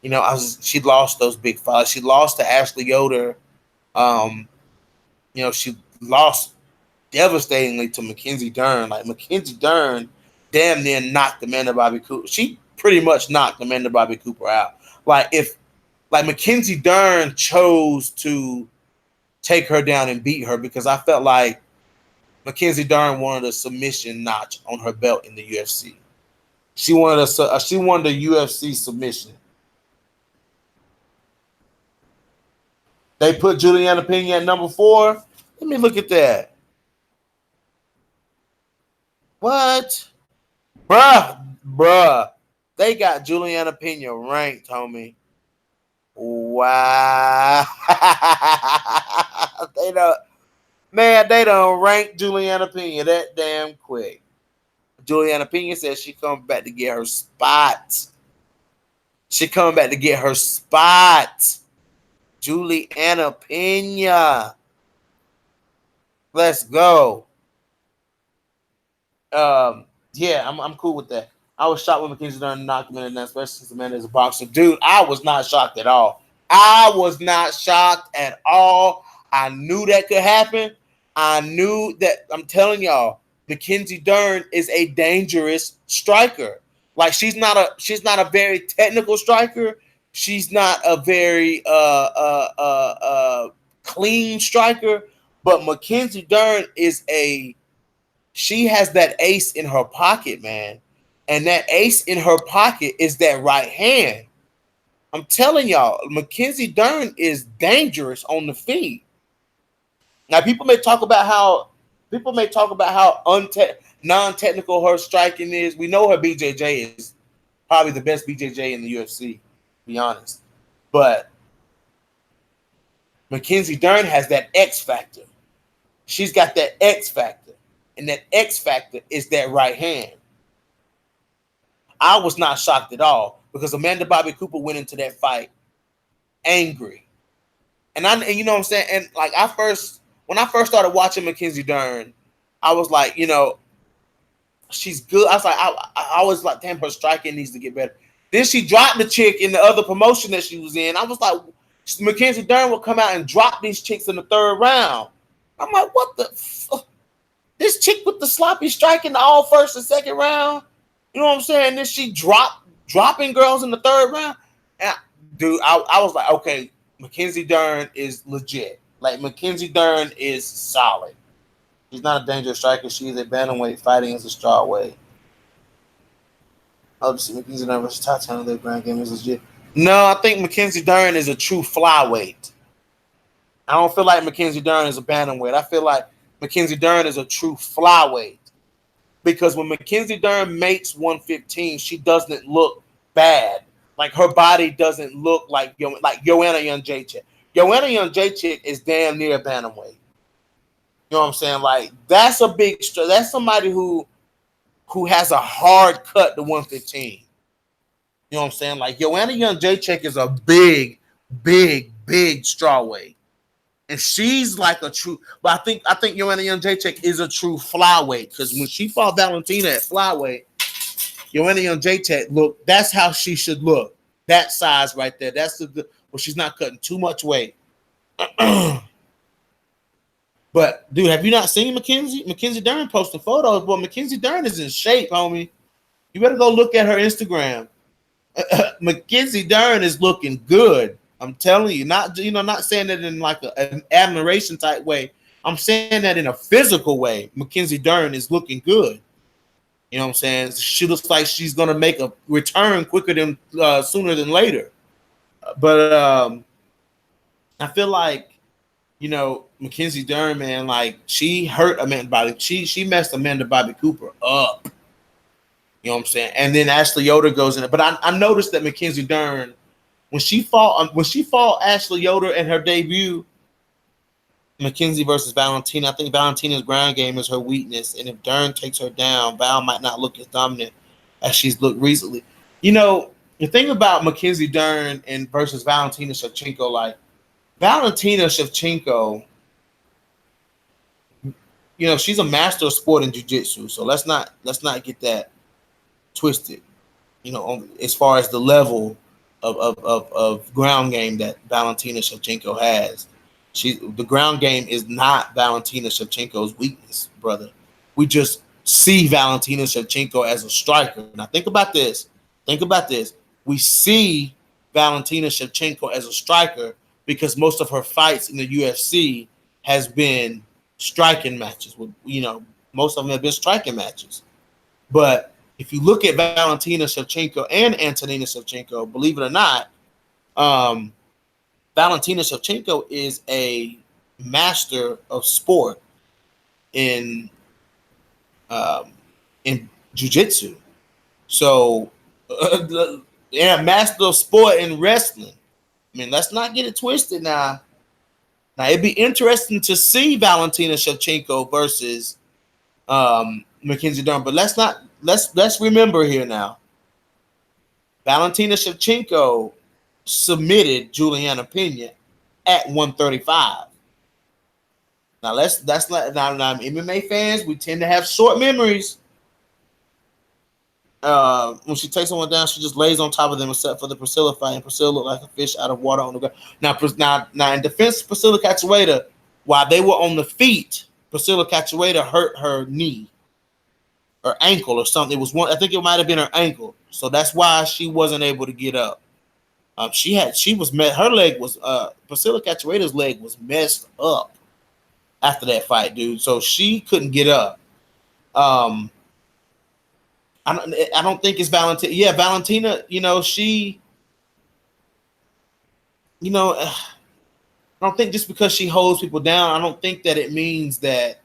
you know, she lost those big fights. She lost to Ashley Yoder. You know, she lost devastatingly to Mackenzie Dern. Like Mackenzie Dern damn near knocked Amanda Bobby Cooper. She pretty much knocked Amanda Bobby Cooper out. Like if Mackenzie Dern chose to take her down and beat her, because I felt like Mackenzie Dern wanted a submission notch on her belt in the UFC. She wanted a UFC submission. They put Juliana Pena at number 4. Let me look at that. What? Bruh. They got Juliana Pena ranked, homie. Wow. Man, they done ranked Juliana Pena that damn quick. Juliana Pena says she coming back to get her spot. She coming back to get her spot. Juliana Pena. Let's go. Yeah, I'm cool with that. I was shocked when Mackenzie Dern knocked him in the especially since Amanda is a boxer. Dude, I was not shocked at all. I was not shocked at all. I knew that could happen. I knew that. I'm telling y'all, Mackenzie Dern is a dangerous striker. Like she's not a very technical striker. She's not a very clean striker. But Mackenzie Dern is a she has that ace in her pocket, man. And that ace in her pocket is that right hand. I'm telling y'all, Mackenzie Dern is dangerous on the feet. Now, people may talk about how non-technical her striking is. We know her BJJ is probably the best BJJ in the UFC, to be honest. But Mackenzie Dern has that X factor. She's got that X factor. And that X factor is that right hand. I was not shocked at all because Amanda Bobby Cooper went into that fight angry. And you know what I'm saying? And like when I first started watching Mackenzie Dern, I was like, she's good. I was like, I was like, damn, her striking needs to get better. Then she dropped the chick in the other promotion that she was in. I was like, Mackenzie Dern will come out and drop these chicks in the third round. I'm like, what the fuck? This chick with the sloppy striking all first and second round. You know what I'm saying? Then she dropping girls in the third round. And dude, I was like, okay, Mackenzie Dern is legit. Like Mackenzie Dern is solid. She's not a dangerous striker. She's a bantamweight fighting as a strawweight. Obviously, Mackenzie Dern versus Tatiana, their ground game is legit. No, I think Mackenzie Dern is a true flyweight. I don't feel like Mackenzie Dern is a bantamweight. I feel like Mackenzie Dern is a true flyweight. Because when Mackenzie Dern makes 115, she doesn't look bad. Like her body doesn't look like Joanna Jędrzejczyk. Joanna Jędrzejczyk is damn near bantamweight. You know what I'm saying? Like that's somebody who has a hard cut to 115. You know what I'm saying? Like Joanna Jędrzejczyk is a big strawweight. And she's like a true, but I think Joanna Jędrzejczyk is a true flyweight because when she fought Valentina at flyweight, Joanna Jędrzejczyk that's how she should look. That size right there. That's she's not cutting too much weight. But dude, have you not seen Mackenzie? Mackenzie Dern posting photos. Well, Mackenzie Dern is in shape, homie. You better go look at her Instagram. Mackenzie Dern is looking good. I'm telling you, not saying that in like an admiration type way. I'm saying that in a physical way. Mackenzie Dern is looking good. You know what I'm saying? She looks like she's gonna make a return quicker than sooner than later. But I feel like Mackenzie Dern, man, like she hurt Amanda Bobby. She messed Amanda Bobby Cooper up. You know what I'm saying? And then Ashley Yoder goes in it. But I noticed that Mackenzie Dern, when she fought Ashley Yoder in her debut, Mackenzie versus Valentina, I think Valentina's ground game is her weakness. And if Dern takes her down, Val might not look as dominant as she's looked recently. The thing about Mackenzie Dern and versus Valentina Shevchenko, like Valentina Shevchenko, she's a master of sport in jiu-jitsu. So let's not get that twisted. As far as the level of ground game that Valentina Shevchenko has. The ground game is not Valentina Shevchenko's weakness, brother. We just see Valentina Shevchenko as a striker. Now think about this. We see Valentina Shevchenko as a striker because most of her fights in the UFC has been striking matches. Most of them have been striking matches. But if you look at Valentina Shevchenko and Antonina Shevchenko, believe it or not, Valentina Shevchenko is a master of sport in jiu-jitsu. So, master of sport in wrestling. I mean, let's not get it twisted now. Now it'd be interesting to see Valentina Shevchenko versus Mackenzie Dern, but let's remember here now. Valentina Shevchenko submitted Juliana Pena at 135. Now now MMA fans, we tend to have short memories. When she takes someone down, she just lays on top of them, except for the Priscilla fight. And Priscilla looked like a fish out of water on the ground. Now, in defense, Priscilla Cachoeira, while they were on the feet, Priscilla Cachoeira hurt her knee or ankle or something. It was one. I think it might have been her ankle, so that's why she wasn't able to get up. Her leg was Priscilla Cachoeira's leg was messed up after that fight, dude. So she couldn't get up. I don't think it's Valentina. Yeah, Valentina, I don't think just because she holds people down, I don't think that it means that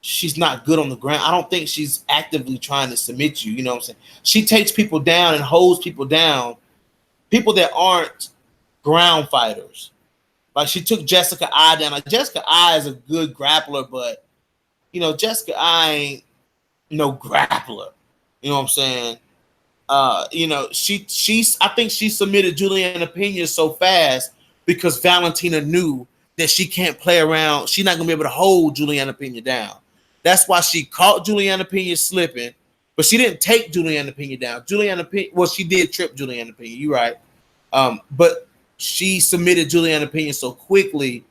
she's not good on the ground. I don't think she's actively trying to submit you. You know what I'm saying? She takes people down and holds people down, people that aren't ground fighters. Like she took Jessica Eye down. Like Jessica Eye is a good grappler, but Jessica Eye ain't no grappler. You know what I'm saying? I think she submitted Juliana Pena so fast because Valentina knew that she can't play around. She's not gonna be able to hold Juliana Pena down. That's why she caught Juliana Pena slipping, but she didn't take Juliana Pena down. She did trip Juliana Pena. You're right. But she submitted Juliana Pena so quickly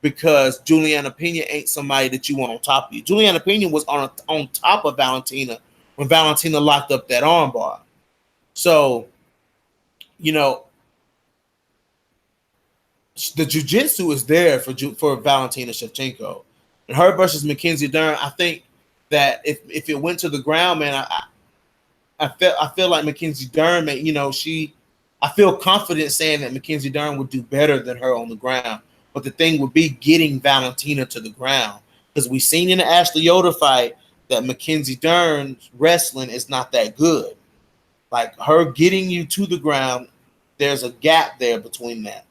because Juliana Pena ain't somebody that you want on top of you. Juliana Pena was on top of Valentina when Valentina locked up that armbar. So, the jiu-jitsu is there for Valentina Shevchenko. And her versus Mackenzie Dern, I think that if it went to the ground, man, I feel like Mackenzie Dern, I feel confident saying that Mackenzie Dern would do better than her on the ground. But the thing would be getting Valentina to the ground. Because we've seen in the Ashley Yoder fight that Mackenzie Dern's wrestling is not that good. Like her getting you to the ground, there's a gap there between that.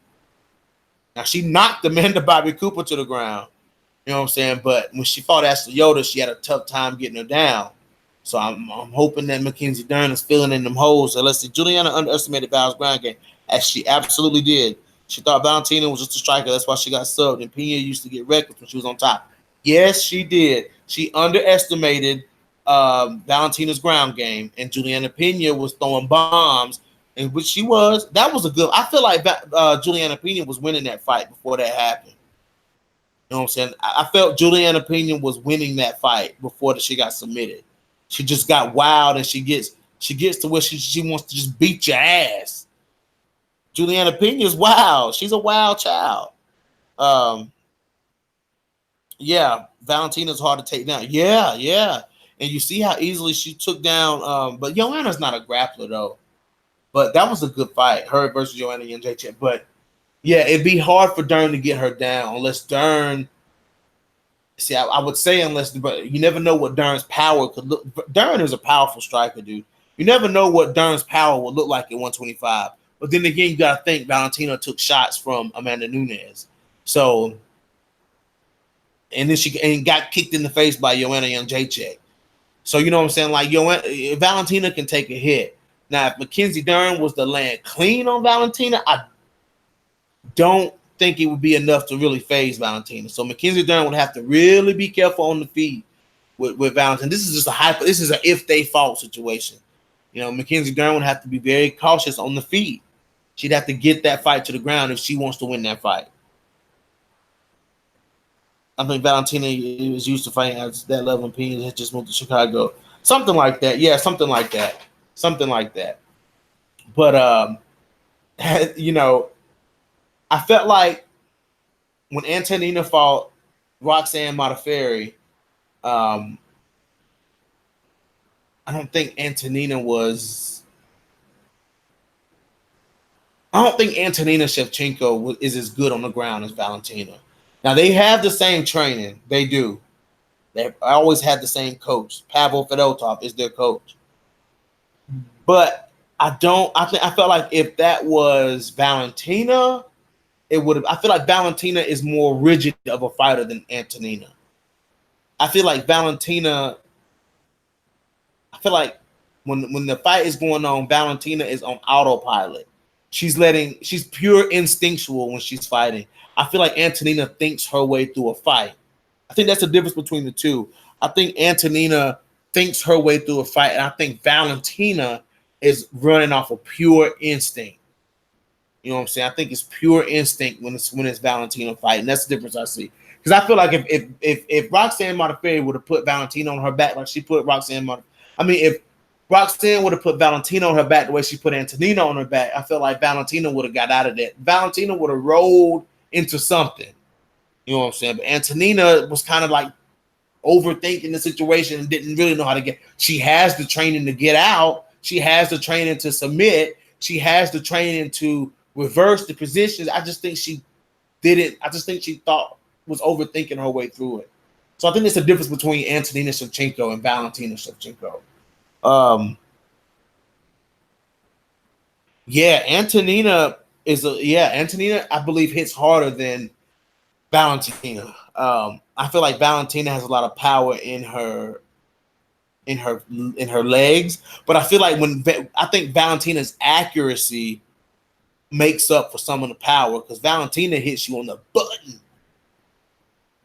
Now, she knocked Amanda Bobby Cooper to the ground. You know what I'm saying? But when she fought Ashley Yoder, she had a tough time getting her down. So I'm hoping that Mackenzie Dern is filling in them holes. So let's see. Juliana underestimated Val's ground game, as she absolutely did. She thought Valentina was just a striker. That's why she got subbed. And Pena used to get reckless when she was on top. Yes, she did. She underestimated Valentina's ground game. And Juliana Pena was throwing bombs. And which she was. That was a good. I feel like Juliana Pena was winning that fight before that happened. You know what I'm saying? I felt Juliana Pena was winning that fight before she got submitted. She just got wild and she gets to where she wants to just beat your ass. Juliana Pena is wild. She's a wild child. Yeah, Valentina's hard to take down. Yeah. And you see how easily she took down. But Joanna's not a grappler though. But that was a good fight, her versus Joanna Jędrzejczyk. But yeah, it'd be hard for Dern to get her down unless Dern. See, I would say but you never know what Dern's power could look. Dern is a powerful striker, dude. You never know what Dern's power will look like at 125. But then again, you got to think Valentina took shots from Amanda Nunes. So, and then she got kicked in the face by Joanna Jędrzejczyk. So, you know what I'm saying? Like, Valentina can take a hit. Now, if Mackenzie Dern was to land clean on Valentina, I don't think it would be enough to really phase Valentina. So Mackenzie Dern would have to really be careful on the feet with Valentina. This is just this is an if they fought situation. Mackenzie Dern would have to be very cautious on the feet. She'd have to get that fight to the ground if she wants to win that fight. I think Valentina is used to fighting at that level and Pena just moved to Chicago. Something like that. Yeah, something like that. But I felt like when Antonina fought Roxanne Modafferi, I don't think Antonina Shevchenko is as good on the ground as Valentina. Now, they have the same training. They do. They've always had the same coach. Pavel Fedotov is their coach. But I felt like if that was Valentina, it would have. I feel like Valentina is more rigid of a fighter than Antonina. I feel like Valentina. I feel like when the fight is going on, Valentina is on autopilot. She's pure instinctual when she's fighting. I feel like Antonina thinks her way through a fight. I think that's the difference between the two. I think Antonina thinks her way through a fight, and I think Valentina is running off of pure instinct. You know what I'm saying? I think it's pure instinct when it's Valentina fighting. That's the difference I see. Because I feel like if Roxanne Modafferi would have put Valentina on her back like she put if Roxanne would have put Valentina on her back the way she put Antonina on her back, I feel like Valentina would have got out of that. Valentina would have rolled into something. You know what I'm saying? But Antonina was kind of like overthinking the situation and didn't really know how to get. She has the training to get out. She has the training to submit. She has the training to reverse the positions. I just think she didn't. I just think she thought was overthinking her way through it. So I think there's a difference between Valentina Shevchenko and Valentina Shevchenko. Antonina I believe hits harder than Valentina. I feel like Valentina has a lot of power in her legs, but I feel like I think Valentina's accuracy makes up for some of the power because Valentina hits you on the button.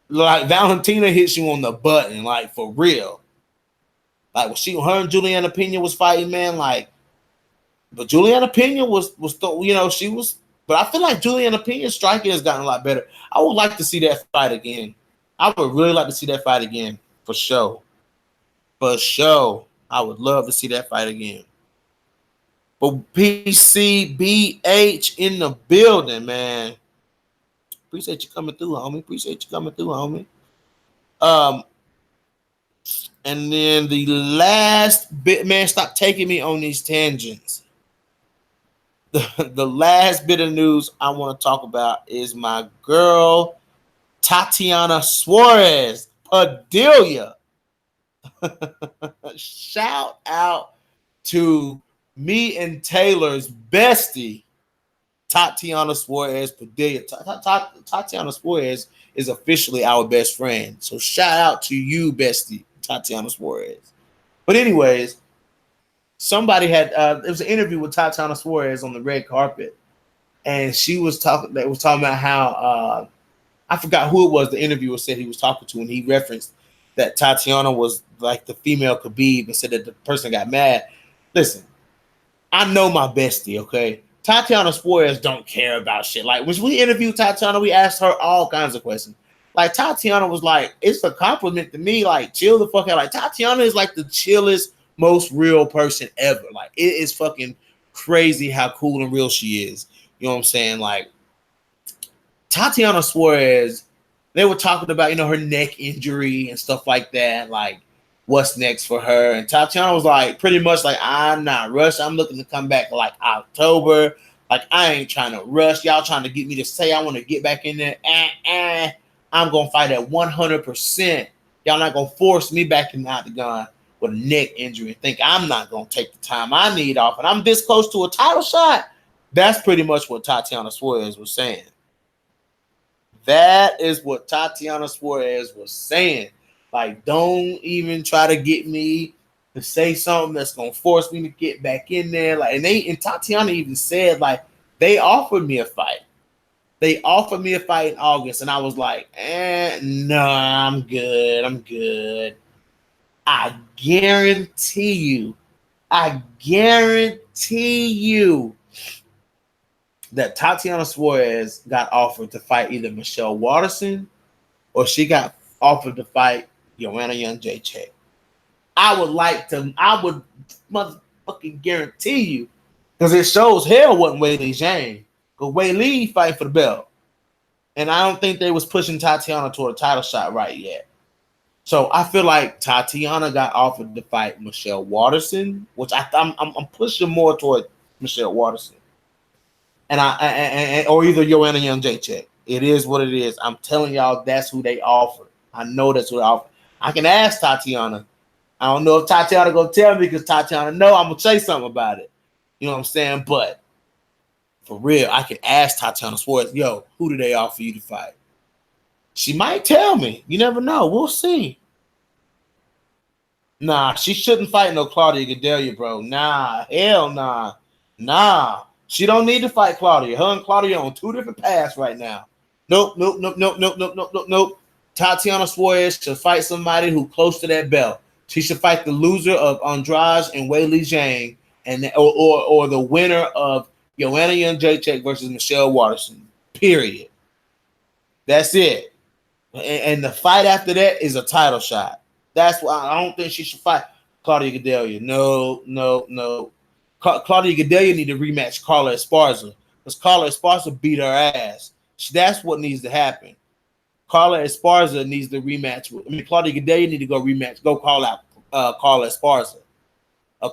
Like Valentina hits you on the button, like for real. Like when her and Juliana Pena was fighting, man. Like, but Juliana Pena she was. But I feel like Juliana Pena's striking has gotten a lot better. I would like to see that fight again. I would really like to see that fight again for sure. For sure, I would love to see that fight again. But PCBH in the building, man. Appreciate you coming through, homie. And then the last bit, man, stop taking me on these tangents. The last bit of news I want to talk about is my girl, Tatiana Suarez Padilla. Shout out to me and Taylor's bestie, Tatiana Suarez Padilla. Tatiana Suarez is officially our best friend. So shout out to you, bestie, Tatiana Suarez. But anyways, somebody had it was an interview with Tatiana Suarez on the red carpet, and she was talking about how I forgot who it was the interviewer said he was talking to, and he referenced that Tatiana was like the female Khabib and said that the person got mad. Listen, I know my bestie, okay? Tatiana Suarez don't care about shit. Like, when we interviewed Tatiana, we asked her all kinds of questions. Like, Tatiana was like, it's a compliment to me. Like, chill the fuck out. Like, Tatiana is like the chillest, most real person ever. Like, it is fucking crazy how cool and real she is. You know what I'm saying? Like, Tatiana Suarez, they were talking about, her neck injury and stuff like that. Like, what's next for her? And Tatiana was like, pretty much like, I'm not rushed. I'm looking to come back like October. Like, I ain't trying to rush. Y'all trying to get me to say I want to get back in there. I'm going to fight at 100%. Y'all not going to force me back in the octagon with a neck injury and think I'm not going to take the time I need off. And I'm this close to a title shot. That's pretty much what Tatiana Suarez was saying. That is what Tatiana Suarez was saying. Like, don't even try to get me to say something that's gonna force me to get back in there. Like, and Tatiana even said, like, they offered me a fight. They offered me a fight in August, and I was like, no, I'm good. I guarantee you that Tatiana Suarez got offered to fight either Michelle Waterson or she got offered to fight Joanna Jędrzejczyk. I would motherfucking guarantee you, because it shows hell wasn't Weili Zhang. Because Weili fight for the belt. And I don't think they was pushing Tatiana toward a title shot right yet. So I feel like Tatiana got offered to fight Michelle Waterson, which I'm pushing more toward Michelle Waterson. And or either Joanna Jędrzejczyk. It is what it is. I'm telling y'all, that's who they offered. I know that's who they offered. I can ask Tatiana. I don't know if Tatiana gonna tell me, because Tatiana know I'm gonna say something about it. You know what I'm saying? But For real, I can ask Tatiana Suarez, yo, who do they offer you to fight? She might tell me. You never know. We'll see. Nah, she shouldn't fight no Claudia Gadelha, bro. Nah, hell nah. Nah. She don't need to fight Claudia. Her and Claudia on two different paths right now. Nope. Tatiana Suarez should fight somebody who close to that belt. She should fight the loser of Andrade and Weili Zhang, and or the winner of Joanna Jędrzejczyk versus Michelle Waterson. Period. That's it. And the fight after that is a title shot. That's why I don't think she should fight Claudia Gadelha. No. Claudia Gadelha need to rematch Carla Esparza because Carla Esparza beat her ass. That's what needs to happen. Carla Esparza needs to rematch with. Claudia Gadelha need to go rematch. Go call out Carla Esparza.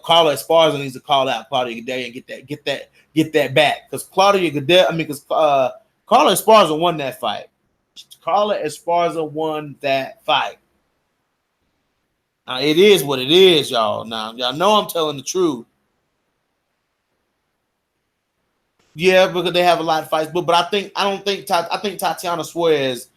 Carla Esparza needs to call out Claudia Gadelha and get that back because Claudia Gadelha. Because Carla Esparza won that fight. Carla Esparza won that fight. Now, it is what it is, y'all. Now, y'all know I'm telling the truth. Yeah, because they have a lot of fights, but I think Tatiana Suarez,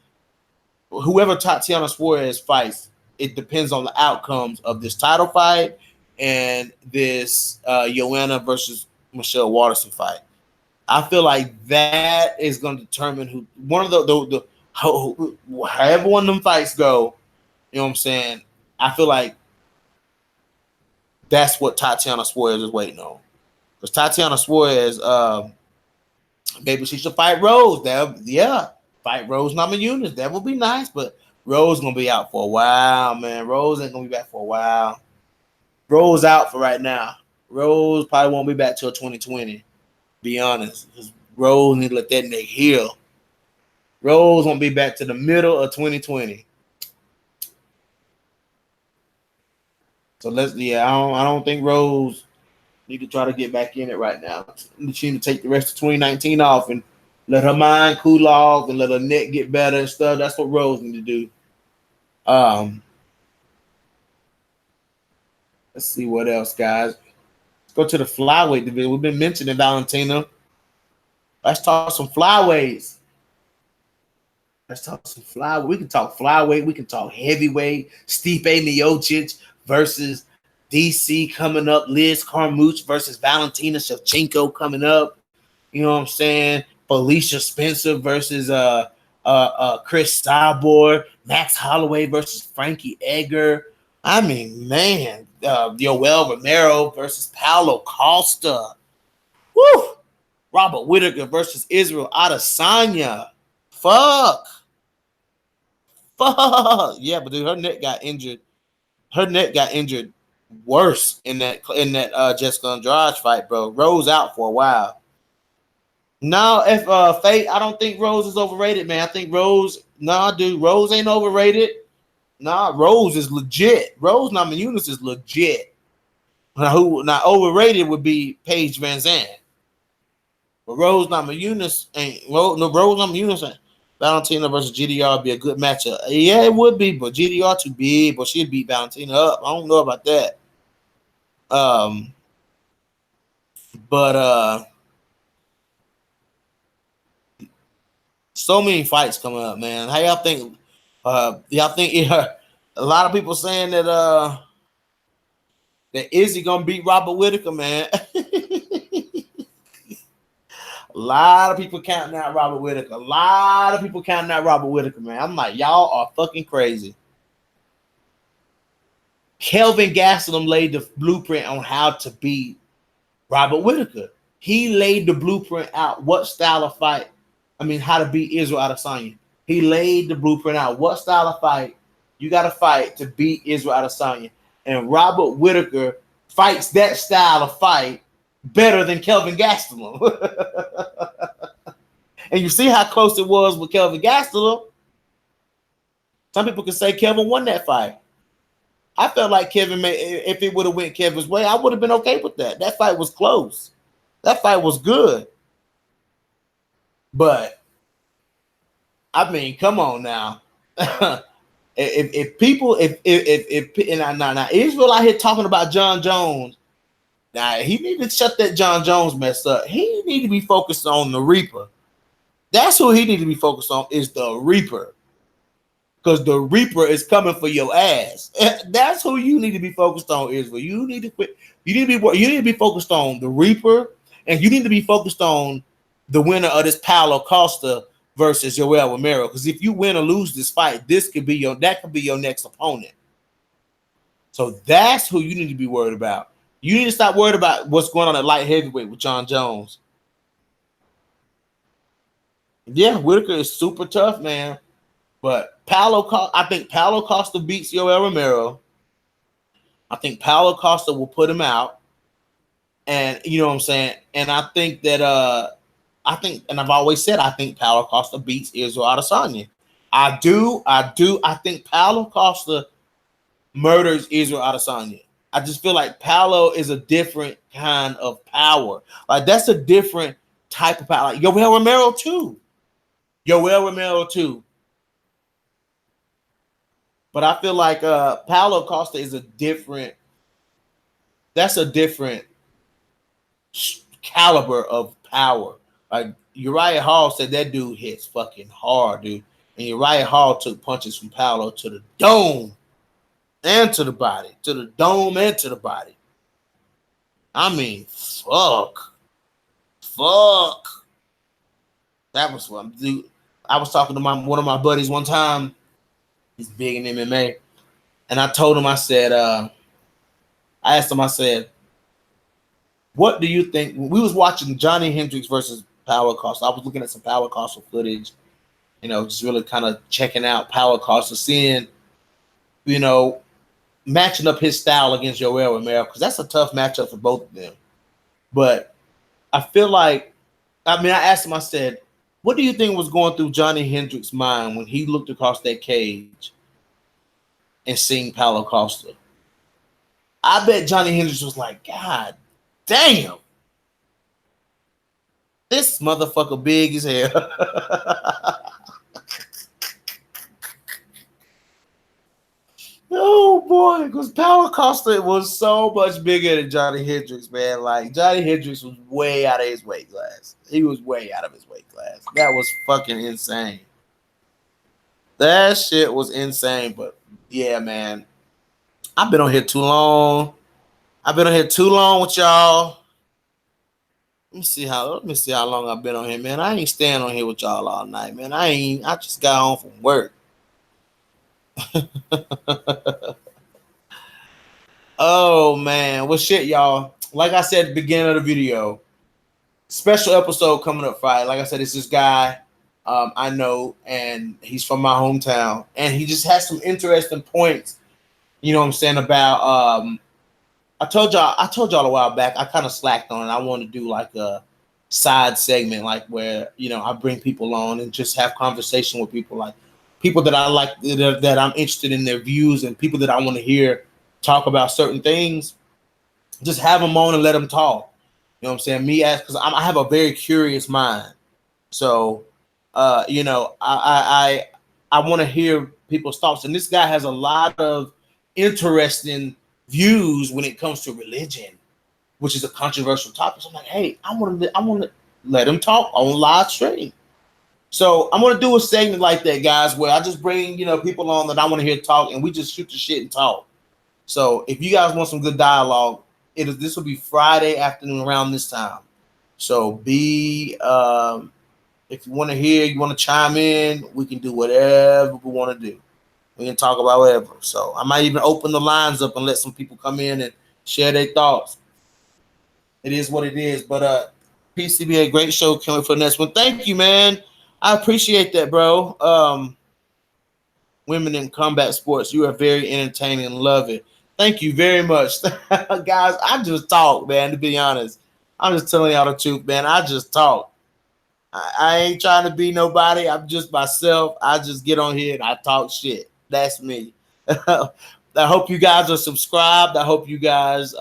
whoever Tatiana Suarez fights, it depends on the outcomes of this title fight and this Joanna versus Michelle Waterson fight. I feel like that is going to determine who one of the however one of them fights go. You know what I'm saying? I feel like that's what Tatiana Suarez is waiting on. Because Tatiana Suarez, maybe she should fight Rose. Fight Rose Namajunas. That would be nice, but Rose gonna be out for a while, man. Rose ain't gonna be back for a while. Rose out for right now. Rose probably won't be back till 2020. Be honest, because Rose need to let that neck heal. Rose won't be back to the middle of 2020. So I don't think Rose need to try to get back in it right now. She need to take the rest of 2019 off and let her mind cool off and let her neck get better and stuff. That's what Rose need to do. Let's see what else, guys. Let's go to the flyweight division. We've been mentioning Valentina. Let's talk some flyweights. Let's talk some flyweight. We can talk flyweight. We can talk heavyweight. Stipe Miocic versus DC coming up. Liz Carmouche versus Valentina Shevchenko coming up. You know what I'm saying? Felicia Spencer versus Chris Cyborg. Max Holloway versus Frankie Edgar. I mean, man. Yoel Romero versus Paulo Costa. Woo! Robert Whittaker versus Israel Adesanya. Fuck. Yeah, but dude, her neck got injured. Her neck got injured worse in that Jessica Andrade fight, bro. Rose out for a while. No, if Fate, I don't think Rose is overrated, man. I think Rose, dude, Rose ain't overrated. Rose is legit. Rose Namajunas is legit. Now overrated would be Paige Van Zandt. But Rose Namajunas ain't. Rose Namajunas ain't. Valentina versus GDR would be a good matchup. Yeah, it would be, but GDR too big, but she'd beat Valentina up. I don't know about that. But so many fights coming up, man. How y'all think? Y'all think a lot of people saying that Izzy gonna beat Robert Whittaker, man. A lot of people counting out Robert Whittaker. Man. I'm like, y'all are fucking crazy. Kelvin Gastelum laid the blueprint on how to beat Robert Whittaker. He laid the blueprint out. What style of fight? How to beat Israel Adesanya. He laid the blueprint out. What style of fight you got to fight to beat Israel Adesanya? And Robert Whittaker fights that style of fight better than Kelvin Gastelum. And you see how close it was with Kelvin Gastelum. Some people can say Kelvin won that fight. I felt like Kevin if it would have went Kevin's way, I would have been okay with that. That fight was close. That fight was good. But come on now. if Israel out here talking about John Jones, Now he need to shut that John Jones mess up. He need to be focused on the Reaper. That's who he need to be focused on, is the Reaper. Because the Reaper is coming for your ass. That's who you need to be focused on, Israel. You need to quit. You need to be focused on the Reaper, and you need to be focused on the winner of this Paulo Costa versus Yoel Romero. Because if you win or lose this fight, that could be your next opponent. So that's who you need to be worried about. You need to stop worried about what's going on at light heavyweight with John Jones. Yeah, Whitaker is super tough, man. But I think Paulo Costa beats Yoel Romero. I think Paulo Costa will put him out. And you know what I'm saying? And I think that and I've always said I think Paulo Costa beats Israel Adesanya. I do. I think Paulo Costa murders Israel Adesanya. I just feel like Paulo is a different kind of power. Like that's a different type of power. Like Yoel Romero too. But I feel like Paulo Costa is a different caliber of power. Like Uriah Hall said that dude hits fucking hard, dude. And Uriah Hall took punches from Paulo to the dome and to the body. To the dome and to the body. I mean, fuck. That was fun, dude. I was talking to one of my buddies one time. He's big in MMA. And I told him, I asked him, what do you think? We was watching Johnny Hendricks versus Paulo Costa. I was looking at some Paulo Costa footage, just really kind of checking out Paulo Costa, seeing, matching up his style against Yoel Romero, because that's a tough matchup for both of them. But I feel like, I asked him, I said, what do you think was going through Johnny Hendricks' mind when he looked across that cage and seen Paulo Costa? I bet Johnny Hendricks was like, God damn, this motherfucker big as hell. Oh boy, because Paulo Costa was so much bigger than Johnny Hendricks, man. Like Johnny Hendricks was way out of his weight class. He was way out of his weight class. That was fucking insane. That shit was insane. But yeah, man, I've been on here too long. With y'all. Let me see how long I've been on here, man. I ain't staying on here with y'all all night, man. I just got home from work. Oh man, well shit, y'all. Like I said at the beginning of the video, special episode coming up Friday. Like I said, it's this guy I know, and he's from my hometown, and he just has some interesting points. You know what I'm saying about I told y'all a while back, I kind of slacked on it. I want to do like a side segment, like where I bring people on and just have conversation with people, like people that I like, that I'm interested in their views, and people that I want to hear talk about certain things. Just have them on and let them talk. You know what I'm saying? Because I have a very curious mind. So, I want to hear people's thoughts. And this guy has a lot of interesting views when it comes to religion, which is a controversial topic. So I'm like, hey, I want to let him talk on live stream. So I'm gonna do a segment like that, guys, where I just bring people on that I want to hear talk, and we just shoot the shit and talk. So if you guys want some good dialogue, this will be Friday afternoon around this time. So if you want to hear, you want to chime in, we can do whatever we want to do. We can talk about whatever. So I might even open the lines up and let some people come in and share their thoughts. It is what it is. But PCBA, great show. Can't wait for the next one. Thank you, man. I appreciate that, bro. Women in combat sports, you are very entertaining and love it. Thank you very much. Guys, I just talk, man, to be honest. I'm just telling y'all the truth, man. I just talk. I ain't trying to be nobody. I'm just myself. I just get on here and I talk shit. That's me. I hope you guys are subscribed. I hope you guys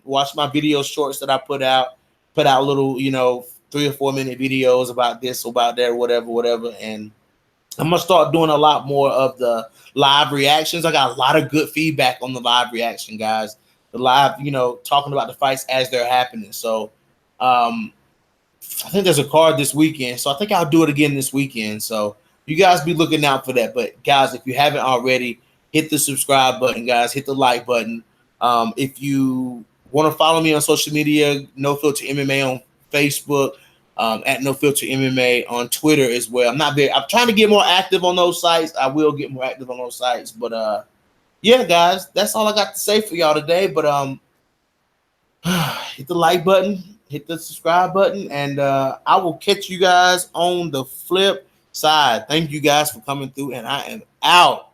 watch my video shorts that I put out. Put out little, 3 or 4 minute videos about this, about that, whatever. And I'm going to start doing a lot more of the live reactions. I got a lot of good feedback on the live reaction, guys. live, talking about the fights as they're happening. So I think there's a card this weekend. So I think I'll do it again this weekend. So you guys be looking out for that. But guys, if you haven't already, hit the subscribe button, guys. Hit the like button. If you want to follow me on social media, No Filter MMA on Facebook, at No Filter MMA on Twitter as well. I'm trying to get more active on those sites. I will get more active on those sites. But yeah, guys, that's all I got to say for y'all today. But hit the like button, hit the subscribe button, and I will catch you guys on the flip side. Thank you guys for coming through, and I am out.